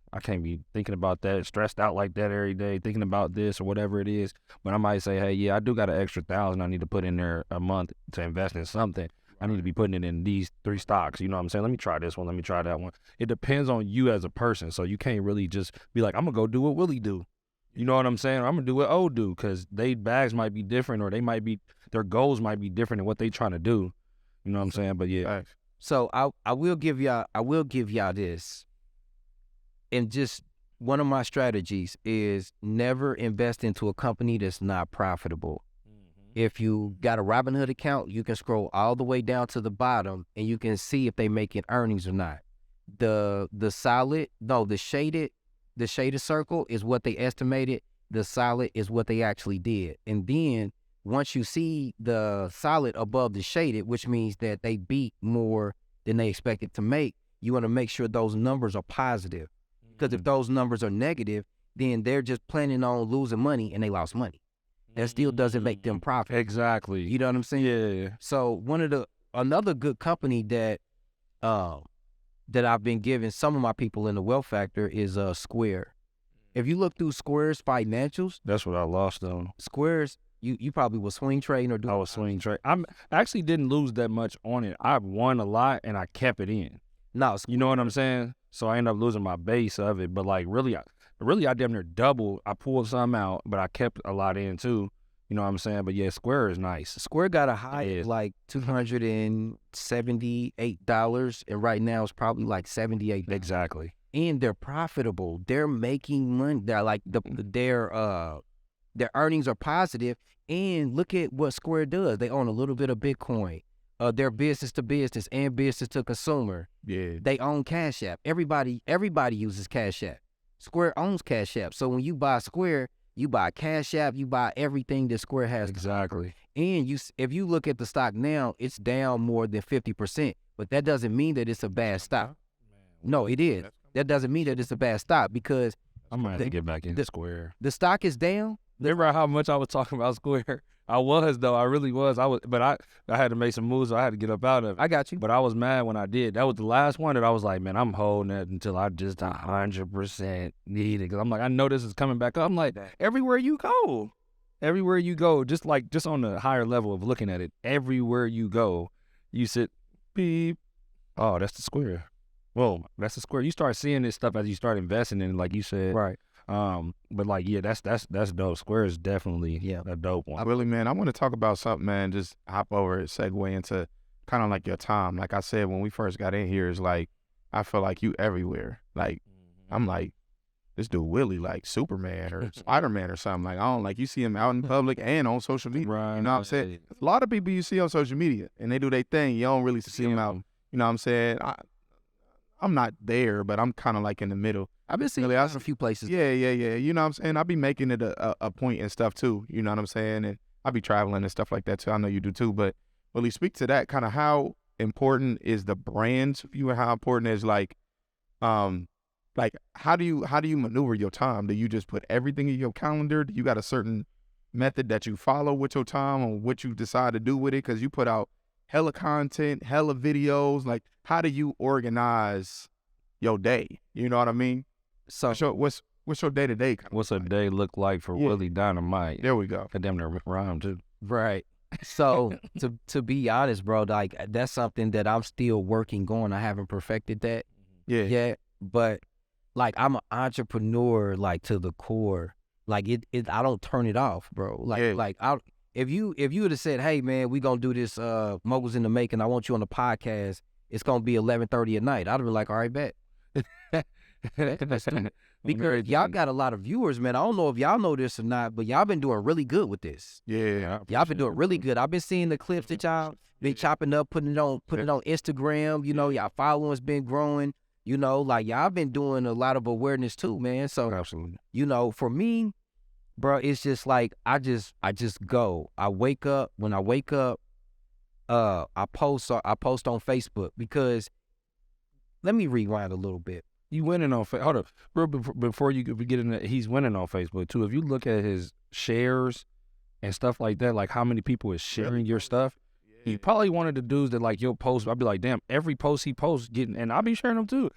thinking about that, stressed out like that every day, thinking about this or whatever it is. But I might say, hey, yeah, I do got an extra $1,000 I need to put in there a month to invest in something. I need to be putting it in these 3 stocks. You know what I'm saying? Let me try this one. Let me try that one. It depends on you as a person. So you can't really just be like, I'm going to go do what Willie do. You know what I'm saying? Or I'm going to do what O do, because they bags might be different, or their goals might be different than what they trying to do. You know what I'm saying? But yeah. So I will give y'all this. And just one of my strategies is never invest into a company that's not profitable. If you got a Robinhood account, you can scroll all the way down to the bottom and you can see if they making earnings or not. The shaded circle is what they estimated. The solid is what they actually did. And then once you see the solid above the shaded, which means that they beat more than they expected to make, you want to make sure those numbers are positive. Because if those numbers are negative, then they're just planning on losing money and they lost money. That still doesn't make them profit. Exactly. You know what I'm saying? Yeah. So another good company that I've been giving some of my people in the Wealth Factor is Square. If you look through Square's financials, That's what I lost on. Square's you probably was swing trading or doing. I was swing trade. I actually didn't lose that much on it. I won a lot and I kept it in. No, You know what I'm saying? So I ended up losing my base of it. But like really I damn near doubled. I pulled some out, but I kept a lot in too. You know what I'm saying? But yeah, Square is nice. Square got a high of like $278, and right now it's probably like $78. Exactly. And they're profitable. They're making money. They're like their earnings are positive. And look at what Square does. They own a little bit of Bitcoin. They're business to business and business to consumer. Yeah. They own Cash App. Everybody uses Cash App. Square owns Cash App. So when you buy Square, you buy Cash App, you buy everything that Square has. Exactly. And if you look at the stock now, it's down more than 50%. But that doesn't mean that it's a bad stock. No, it is. That doesn't mean that it's a bad stock, because I might have to get back into Square. the stock is down. Remember how much I was talking about Square? I was, though. I really was. But I had to make some moves. So I had to get up out of it. I got you. But I was mad when I did. That was the last one that I was like, man, I'm holding it until I just 100% need it. Because I'm like, I know this is coming back up. I'm like, everywhere you go, just on the higher level of looking at it, everywhere you go, you sit, beep. Oh, that's the Square. Whoa, that's the Square. You start seeing this stuff as you start investing in it, like you said. Right. But like, yeah, that's dope. Square is definitely a dope one. Really, man, I want to talk about something, man. Just hop over and segue into kind of like your time. Like I said, when we first got in here, it's like, I feel like you everywhere. Like, I'm like, this dude Willie, like Superman or Spider-Man or something. Like, I don't, like, you see him out in public and on social media. Right. You know what I'm saying? A lot of people you see on social media and they do their thing. You don't really see them out. You know what I'm saying? I'm not there, but I'm kind of like in the middle. I've been seeing a few places. Yeah. You know what I'm saying? I be making it a point and stuff too. You know what I'm saying? And I be traveling and stuff like that too. I know you do too. But Willie, speak to that. Kind of how important is the brand for you, and how important is like how do you maneuver your time? Do you just put everything in your calendar? Do you got a certain method that you follow with your time, or what you decide to do with it? Because you put out hella content, hella videos. Like, how do you organize your day? You know what I mean? So what's What's your day-to-day? What's a day look like for Willie Dynamite? There we go. That damn near rhyme too. Right. So to be honest, bro, like that's something that I'm still working on. I haven't perfected that yet, but like I'm an entrepreneur, like to the core. Like it I don't turn it off, bro. Like if you would have said, hey man, we gonna do this Moguls in the Making, I want you on the podcast, it's gonna be 11:30 at night, I'd have been like, all right, bet. Because y'all got a lot of viewers, man. I don't know if y'all know this or not, but y'all been doing really good with this. Yeah. Y'all been doing really good. I've been seeing the clips that y'all been chopping up, putting it on Instagram. You know, y'all following's been growing. You know, like y'all been doing a lot of awareness too, man. So Absolutely. you know, for me, bro, it's just like I just go. I wake up. When I wake up, I post on Facebook because let me rewind a little bit. You winning on Facebook. Hold up, bro. Before you get in, he's winning on Facebook too. If you look at his shares and stuff like that, like how many people is sharing your stuff, he probably one of the dudes that like your post. I'd be like, damn, every post he posts getting, and I'll be sharing them too.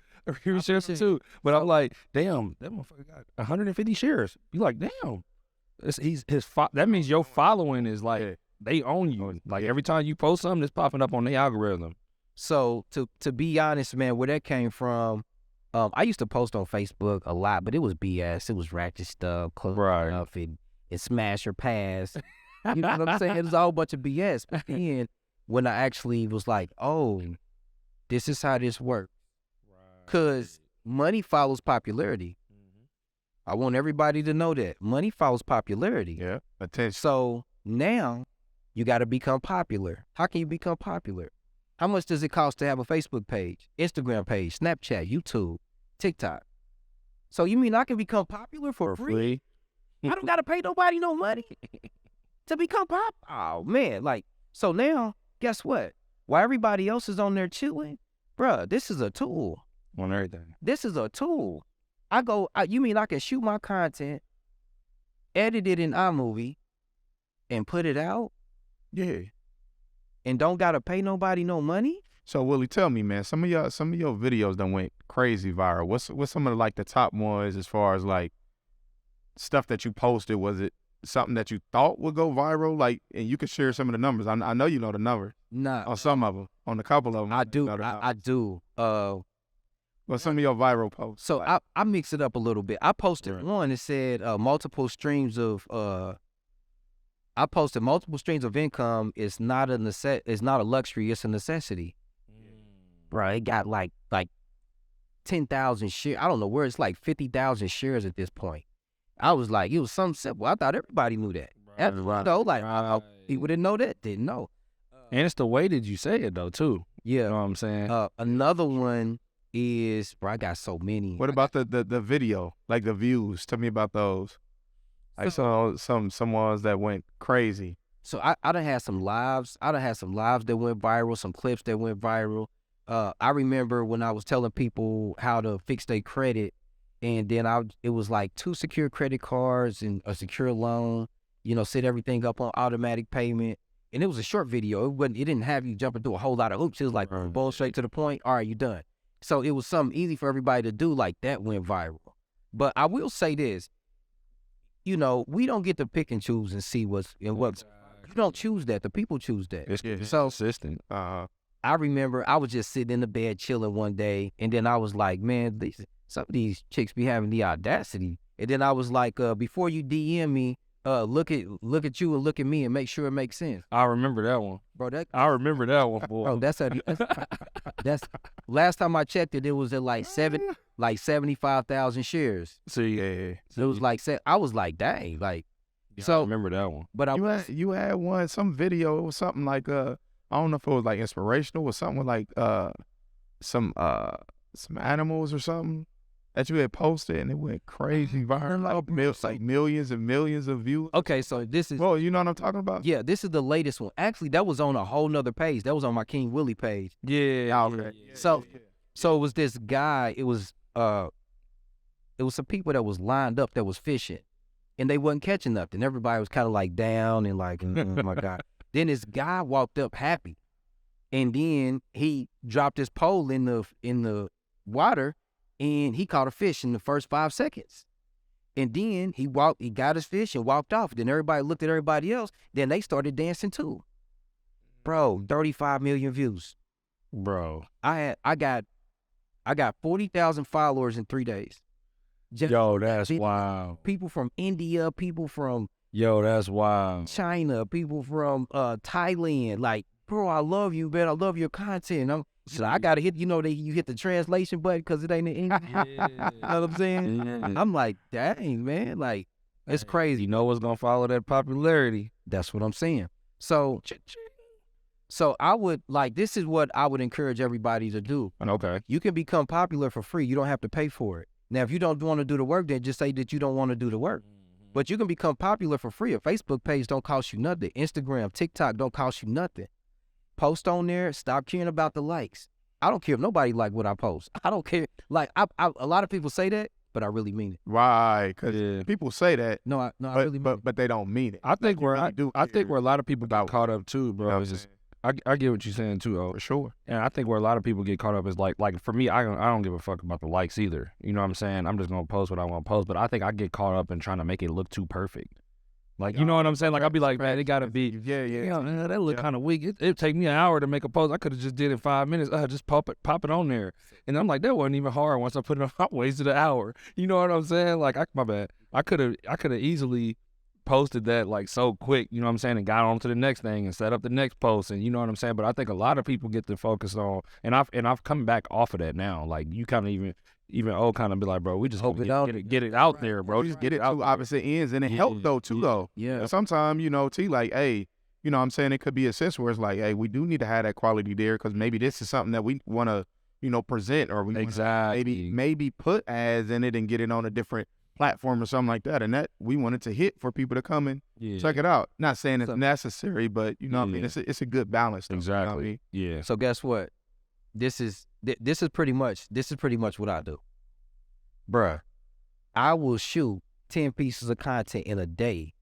He shares them too. But I'm like, damn, that motherfucker got 150 shares. You like, damn, that means your following is like they own you. Like every time you post something, it's popping up on the algorithm. So to be honest, man, where that came from. I used to post on Facebook a lot, but it was BS. It was ratchet stuff, close enough, and smash or pass. You know what I'm saying? It was a whole bunch of BS. But then when I actually was like, oh, this is how this works. Because money follows popularity. I want everybody to know that. Money follows popularity. Yeah, attention. So now you got to become popular. How can you become popular? How much does it cost to have a Facebook page, Instagram page, Snapchat, YouTube, TikTok? So you mean I can become popular for free? I don't got to pay nobody no money to become pop? Oh, man. Like, so now, guess what? While everybody else is on there chilling, bruh, this is a tool. On everything. This is a tool. You mean I can shoot my content, edit it in iMovie, and put it out? Yeah. And don't gotta pay nobody no money? So Willie, tell me, man, some of your videos done went crazy viral. What's some of like the top ones as far as like stuff that you posted? Was it something that you thought would go viral? Like, and you could share some of the numbers. I know you know the numbers. Nah. On some of them, on a couple of them. I do. I do. Well, some of your viral posts. So like, I mix it up a little bit. I posted one that said multiple streams of I posted multiple streams of income is not a luxury, it's a necessity. Bro, it got like 10,000 shares. I don't know where it's like 50,000 shares at this point. I was like, it was something simple. I thought everybody knew that. People didn't know that, didn't know. And it's the way that you say it though too. Yeah. You know what I'm saying? Another one is, bro, I got so many. What about the video, like the views? Tell me about those. I saw some ones that went crazy. So I done had some lives. I done had some lives that went viral, some clips that went viral. I remember when I was telling people how to fix their credit, and then it was like 2 secure credit cards and a secure loan, you know, set everything up on automatic payment. And it was a short video. It didn't have you jumping through a whole lot of hoops. It was like boom, straight to the point. All right, you done. So it was something easy for everybody to do. Like that went viral. But I will say this. You know, we don't get to pick and choose and see what's in what. You don't choose that. The people choose that. It's so consistent. I remember I was just sitting in the bed chilling one day, and then I was like, man, some of these chicks be having the audacity. And then I was like, before you DM me, look at you and look at me and make sure it makes sense. I remember that one, bro. I remember that one, boy. Bro, that's last time I checked it. It was at like 75,000 shares. See, So it was like I was like, dang, like. Yeah, so I remember that one. But you had one some video. It was something like I don't know if it was like inspirational or something like some animals or something that you had posted, and it went crazy viral, like millions and millions of views. Okay, so this is... Well, you know what I'm talking about? Yeah, this is the latest one. Actually, that was on a whole nother page. That was on my King Willie page. Yeah. Okay. So it was this guy. It was some people that was lined up that was fishing, and they wasn't catching nothing. Everybody was kind of like down and like, oh my God. Then this guy walked up happy, and then he dropped his pole in the water, and he caught a fish in the first 5 seconds. And then he got his fish and walked off. Then everybody looked at everybody else. Then they started dancing too. Bro, 35 million views. Bro. I got 40,000 followers in 3 days. Yo, that's wild. People from India, people from that's wild. China, people from Thailand. Like, bro, I love you, man. I love your content. So I gotta hit, you hit the translation button because it ain't in English. Yeah. You know what I'm saying? Yeah. I'm like, dang, man, like, it's crazy. You know what's gonna follow that popularity? That's what I'm saying. So I would, this is what I would encourage everybody to do. Okay. You can become popular for free. You don't have to pay for it. Now, if you don't want to do the work, then just say that you don't want to do the work. But you can become popular for free. A Facebook page don't cost you nothing. Instagram, TikTok don't cost you nothing. Post on there. Stop caring about the likes. I don't care if nobody like what I post. I don't care. Like, a lot of people say that, but I really mean it. Right, because people say that. I really mean it. But they don't mean it. I think where really I think where a lot of people got caught up too, bro. You know Is just I get what you're saying too, for sure. and I think where a lot of people get caught up is like for me, I don't give a fuck about the likes either. You know what I'm saying? I'm just gonna post what I want to post, but I think I get caught up in trying to make it look too perfect. Like, you know what I'm saying? Like, I'll be like, man, it gotta be, man, that look kind of weak. It take me an hour to make a post. I could have just did it in 5 minutes. Just pop it on there. And I'm like, that wasn't even hard once I put it on. I wasted an hour. You know what I'm saying? Like, my bad. I could have easily posted that like so quick, you know what I'm saying, and got on to the next thing and set up the next post, and you know what I'm saying. But I think a lot of people get to focus on, and I've come back off of that now. Like, you kind of even old kind of be like, bro, we just hope get it out there, bro. Just get it to opposite ends, and it helped though. Yeah. Sometimes, T, like, hey, you know what I'm saying, it could be a sense where it's like, hey, we do need to have that quality there because maybe this is something that we want to, present, or we maybe put ads in it and get it on a different platform or something like that, and that we wanted to hit for people to come and check it out. Not saying it's necessary, but what I mean, it's a good balance though, exactly. You know what I mean? Yeah. So guess what? This is pretty much what I do, bruh. I will shoot 10 pieces of content in a day.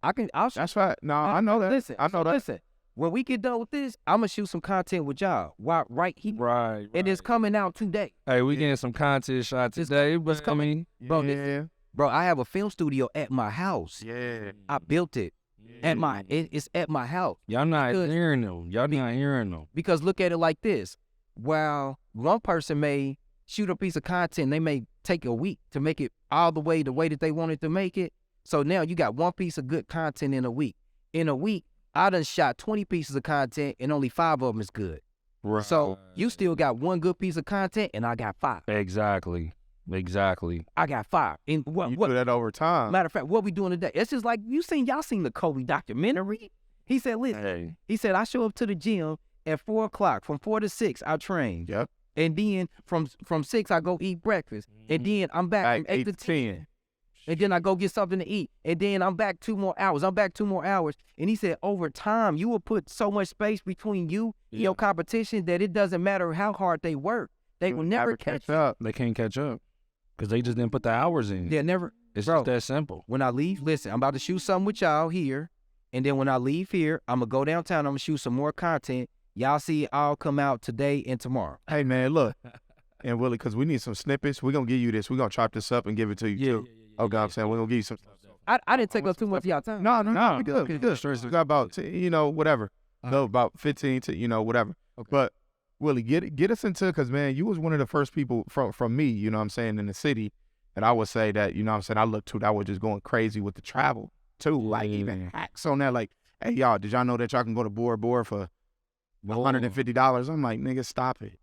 That's right. No, I know that. Listen. When we get done with this, I'm gonna shoot some content with y'all right here. Right. And it's coming out today. Hey, we getting some content shots today. What's coming? Bro, bro, I have a film studio at my house. Yeah. I built it. It's at my house. Y'all not hearing them. Because look at it like this. While one person may shoot a piece of content, they may take a week to make it all the way that they wanted to make it. So now you got one piece of good content in a week. In a week, I done shot 20 pieces of content and only 5 of them is good. Right. So you still got one good piece of content and I got 5. Exactly. I got 5. And You do that over time. Matter of fact, what we doing today? It's just like y'all seen the Kobe documentary. He said, listen, Hey. he said, I show up to the gym at 4 o'clock. From 4 to 6, I train. Yep. And then from 6, I go eat breakfast. And then I'm back from 8 to 10. And then I go get something to eat. And then I'm back 2 more hours. And he said, over time, you will put so much space between you and your competition that it doesn't matter how hard they work. They will never catch up. They can't catch up because they just didn't put the hours in. They'll never. It's Bro, just that simple. When I leave, listen, I'm about to shoot something with y'all here. And then when I leave here, I'm going to go downtown. I'm going to shoot some more content. Y'all see it all come out today and tomorrow. Hey, man, look. And Willie, because we need some snippets, we're going to give you this. We're going to chop this up and give it to you, too. Okay, I'm saying we're going to give you some stuff. I didn't take up too much of y'all time. No, we good. We good. We got about, whatever. No, about 15 to, whatever. Okay. But, Willie, get us into, because, man, you was one of the first people from me, you know what I'm saying, in the city. And I would say that, you know what I'm saying, I looked to that, I was just going crazy with the travel, too. Like, even hacks on that. Like, hey, y'all, did y'all know that y'all can go to Bora Bora for $150? I'm like, nigga, stop it.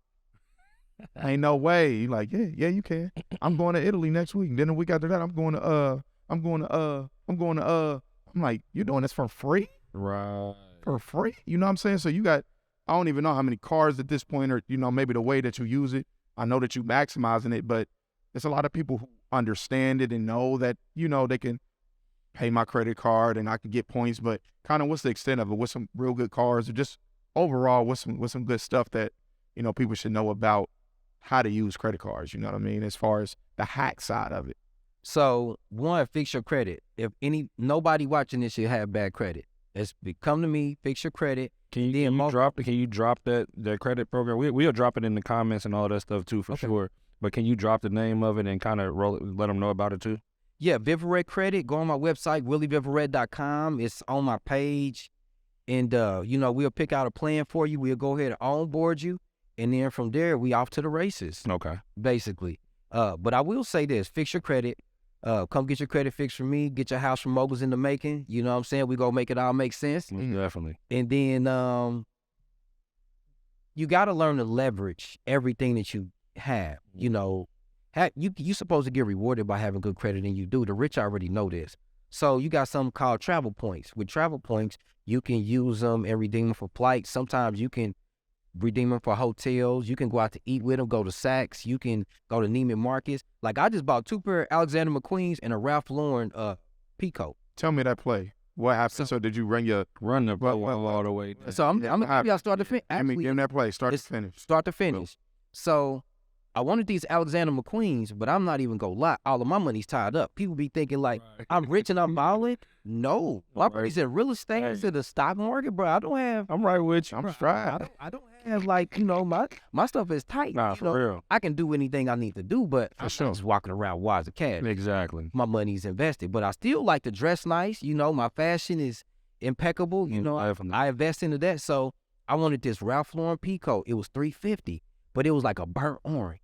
Ain't no way. You like, yeah, you can. I'm going to Italy next week. Then the week after that, I'm like, you doing this for free? Right. For free? You know what I'm saying? So you got, I don't even know how many cars at this point, or, maybe the way that you use it. I know that you maximizing it, but there's a lot of people who understand it and know that, they can pay my credit card and I can get points, but kind of what's the extent of it? What's some real good cars, or just overall what's some good stuff that, people should know about how to use credit cards, you know what I mean, as far as the hack side of it. So, one, fix your credit. If nobody watching this should have bad credit. Come to me, fix your credit. Can you drop that credit program? We'll drop it in the comments and all that stuff too, for sure. But can you drop the name of it and kind of let them know about it too? Yeah, Vivaret Credit. Go on my website, willievivaret.com. It's on my page. And, we'll pick out a plan for you. We'll go ahead and onboard you. And then from there, we off to the races. Okay. Basically. But I will say this, fix your credit. Come get your credit fixed for me. Get your house from Moguls in the making. You know what I'm saying? We gonna make it all make sense. Definitely. And then you got to learn to leverage everything that you have. You know, you supposed to get rewarded by having good credit, and you do. The rich already know this. So you got something called travel points. With travel points, you can use them and redeem them for flights. Sometimes you can redeem them for hotels. You can go out to eat with them, go to Saks. You can go to Neiman Marcus. Like, I just bought 2 pair of Alexander McQueen's and a Ralph Lauren Peacoat. Tell me that play. What happened? So did you run the all the way? So I'm gonna start to finish. Actually, give me that play. Start to finish. Start to finish. So I wanted these Alexander McQueen's, but I'm not even gonna lie. All of my money's tied up. People be thinking like I'm rich and I'm balling. No, my money's in real estate, it's in the stock market, bro. I don't have. I'm right with you. I'm striving. I don't have like my stuff is tight. Nah, for real. I can do anything I need to do, but I'm not just walking around wise of cash. Exactly. My money's invested, but I still like to dress nice. My fashion is impeccable. I invest into that. So I wanted this Ralph Lauren Peacoat. It was $350, but it was like a burnt orange.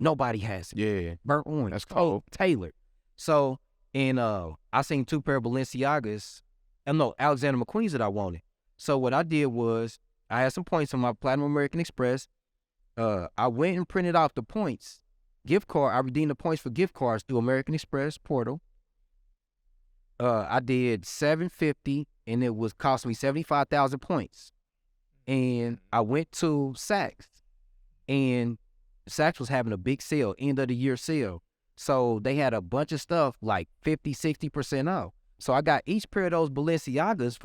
Nobody has it. Yeah. Burnt orange. That's cool. Tailored. So, and I seen 2 pair of Balenciagas, Alexander McQueen's that I wanted. So what I did was I had some points on my Platinum American Express. I went and printed off the points. I redeemed the points for gift cards through American Express portal. I did $750, and it was cost me 75,000 points. And I went to Saks, and Saks was having a big sale, end of the year sale. So they had a bunch of stuff like 50, 60% off. So I got each pair of those Balenciagas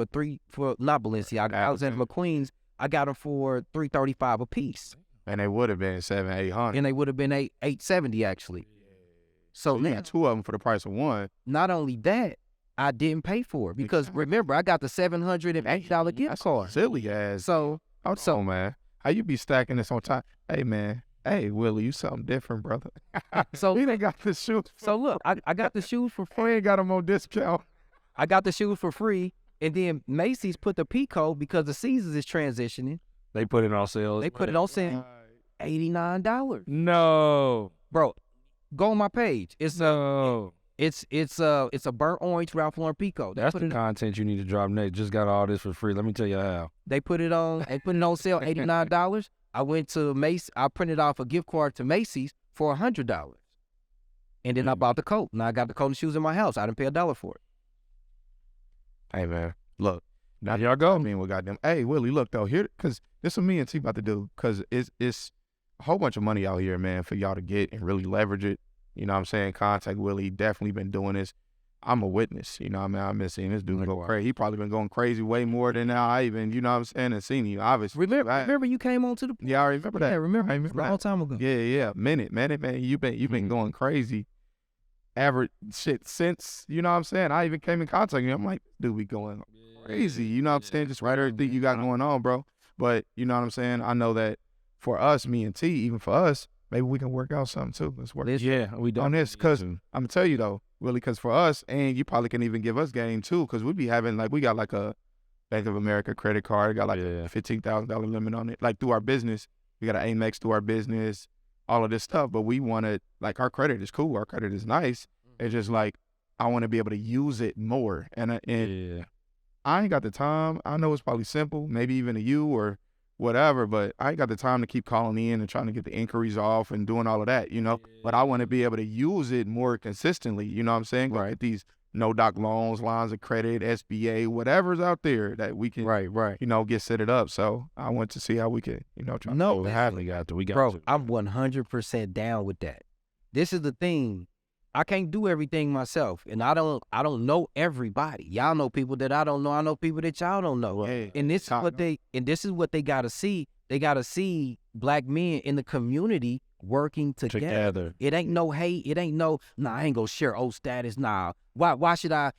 Alexander McQueen's. I got them for $335 a piece. And they would have been $700-800. And they would have been $870 actually. So you got 2 of them for the price of 1. Not only that, I didn't pay for it because remember I got the $780 gift card. Silly ass. So man, how you be stacking this on top? Hey man. Hey, Willie, you something different, brother. So he done got the shoes. So look, I got the shoes for free. We ain't got them on discount. I got the shoes for free, and then Macy's put the Peacoat because the seasons is transitioning. They put it on sale. They put it on sale, $89. No, bro, go on my page. It's a burnt orange Ralph Lauren Peacoat. That's the content you need to drop next. Just got all this for free. Let me tell you how. They put it on sale, $89. I went to Macy's. I printed off a gift card to Macy's for $100. And then I bought the coat. Now I got the coat and shoes in my house. I didn't pay $1 for it. Hey, man, look. Now y'all go. I mean, we got them. Hey, Willie, look, though, here, because this is what me and T about to do, because it's a whole bunch of money out here, man, for y'all to get and really leverage it. You know what I'm saying? Contact Willie. Definitely been doing this. I'm a witness. You know what I mean? I've been seeing this dude go crazy. He probably been going crazy way more than I even, you know what I'm saying, and seen you, obviously. Remember you came on to the... Yeah, I remember that. Yeah, remember. I remember a long time ago. Yeah. Minute, man. You've been going crazy. Average shit since, you know what I'm saying? I even came in contact with you. I'm like, dude, we going crazy. You know what I'm saying? Just write everything you got going on, bro. But, you know what I'm saying? I know that for us, me and T, even for us, maybe we can work out something too. Let's work we done on this. Because I'm going to tell you, though, Willie, because for us, and you probably can even give us game too, because we be having, like, we got like a Bank of America credit card, got like a $15,000 limit on it. Like, through our business, we got an Amex through our business, all of this stuff. But we want to, like, our credit is cool. Our credit is nice. It's just like, I want to be able to use it more. And I ain't got the time. I know it's probably simple, maybe even to you or whatever, but I ain't got the time to keep calling in and trying to get the inquiries off and doing all of that, you know? But I want to be able to use it more consistently, you know what I'm saying? Right. Like these no-doc loans, lines of credit, SBA, whatever's out there that we can, you know, get set it up. So I want to see how we can, you know, try to definitely got to. Bro, I'm 100% down with that. This is the thing. I can't do everything myself, and I don't know everybody. Y'all know people that I don't know. I know people that y'all don't know. And this is what they gotta see. They gotta see black men in the community working together. It ain't no hate. It ain't no, I ain't gonna share old status. Nah. Why should I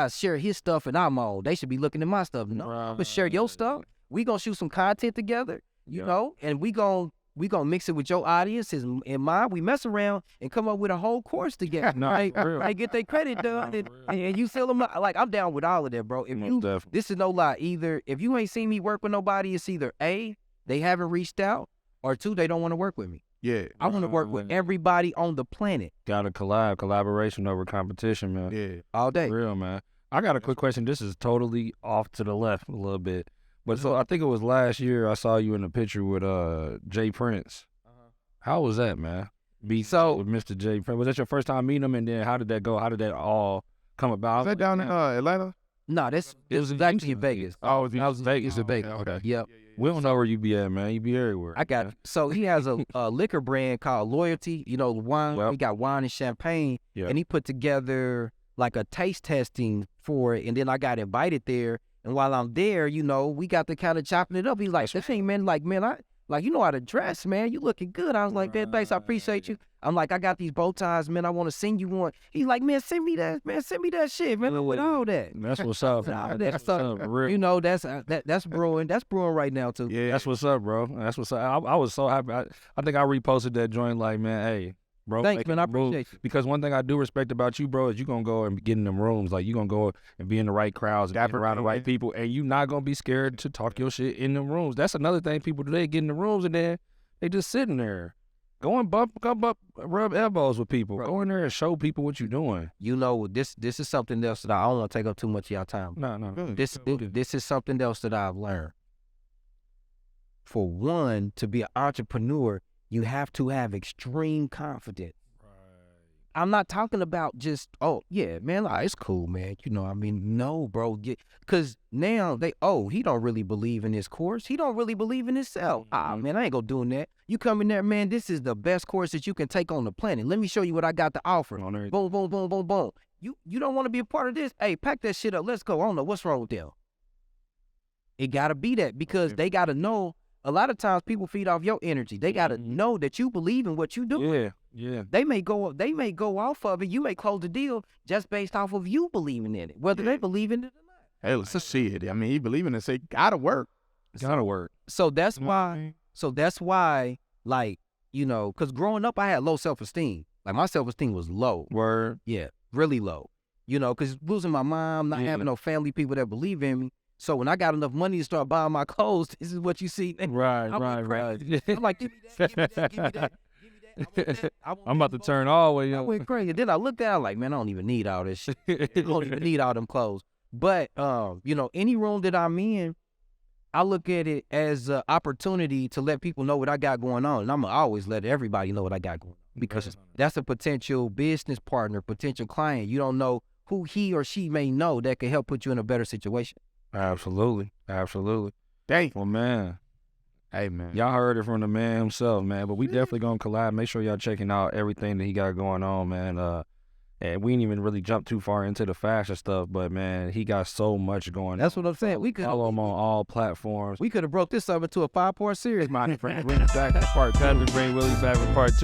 share his stuff and I'm on? They should be looking at my stuff. No, but share your stuff. We gonna shoot some content together, you know, and we gonna we gonna mix it with your audiences and mine. We mess around and come up with a whole course together. No, for real. I get their credit done, and you sell them. Like, I'm down with all of that, bro. If Most you, definitely. this is no lie. Either if you ain't seen me work with nobody, it's either A, they haven't reached out, or 2, they don't want to work with me. Yeah. I want to work with everybody on the planet Got to collaboration over competition, man. Yeah. all day. For real, man. I got a quick question. This is totally off to the left a little bit. But so I think it was last year I saw you in a picture with Jay Prince. How was that, man? So- with Mr. Jay Prince. Was that your first time meeting him? And then how did that go? How did that all come about? Was that down in Atlanta? No, this It was was in actually in Houston. Vegas. Oh, That was Vegas. It's Vegas. Okay. Yep. We don't know where you be at, man. You be everywhere. I got so he has a liquor brand called Loyalty. You know, wine. Yep. He got wine and champagne, Yep. and he put together like a taste testing for it. And then I got invited there. And while I'm there, you know, we got to kind of chopping it up. He's like, "This ain't man, like man, I like you know how to dress, man. You looking good." I was like, "Man, thanks, I appreciate you." I'm like, "I got these bow ties, man. I want to send you one." He's like, "Man, send me that, man. Send me that shit, man. With all that." That's what's up. Nah, man. that's That's what's up. For real. You know, that's brewing. That's brewing right now too. Yeah. That's what's up, bro. That's what's up. I was so happy. I think I reposted that joint like, man, hey, bro. Thanks, make man. it I move. appreciate you. Because one thing I do respect about you, bro, is you gonna go and get in them rooms. Like you gonna go and be in the right crowds and be Dapper around the man. right people, and you not gonna be scared to talk your shit in them rooms. That's another thing people do. They get in the rooms and then they just sitting there. Go and rub elbows with people. Bro. Go in there and show people what you're doing. You know, this is something else that I don't want to take up too much of your time. No. Good. This is something else that I've learned. For one, to be an entrepreneur, you have to have extreme confidence. I'm not talking about just, oh, yeah, man, like, it's cool, man. You know, I mean, no, bro. Because now he don't really believe in his course. He don't really believe in himself. Man, I ain't gonna do that. You come in there, man, this is the best course that you can take on the planet. Let me show you what I got to offer. On everything. Boom, boom, boom, boom, boom. You don't want to be a part of this? Hey, pack that shit up. Let's go. I don't know what's wrong with them. It got to be that because they got to know. A lot of times people feed off your energy. They got to know that you believe in what you do. Yeah. They may go off of it. You may close the deal just based off of you believing in it, whether they believe in it or not. Hey, let's just see it. I mean, he believe in it. Say, gotta work. Gotta work. So that's You know what I why. mean? So that's why, like, you know, because growing up I had low self-esteem. Like my self-esteem was low. Word. Yeah, really low. You know, because losing my mom, not having no family people that believe in me. So when I got enough money to start buying my clothes, this is what you see. Right. I'm like, give me that, give me that. I want I'm about to turn all the way I up. went crazy. Then I looked at it like, man, I don't even need all this shit. I don't even need all them clothes. But, you know, any room that I'm in, I look at it as an opportunity to let people know what I got going on. And I'm going to always let everybody know what I got going on because that's a potential business partner, potential client. You don't know who he or she may know that can help put you in a better situation. Absolutely. Dang. Well, man, Hey, man. y'all heard it from the man himself, man. But we definitely gonna collab. Make sure y'all checking out everything that he got going on, man. And we didn't even really jump too far into the fashion stuff, but man, he got so much going. That's what I'm saying. We could Follow him on all platforms. have broke this up into a 5-part series, my friend. Bring it back to part 2. Bring Willie back with part 2.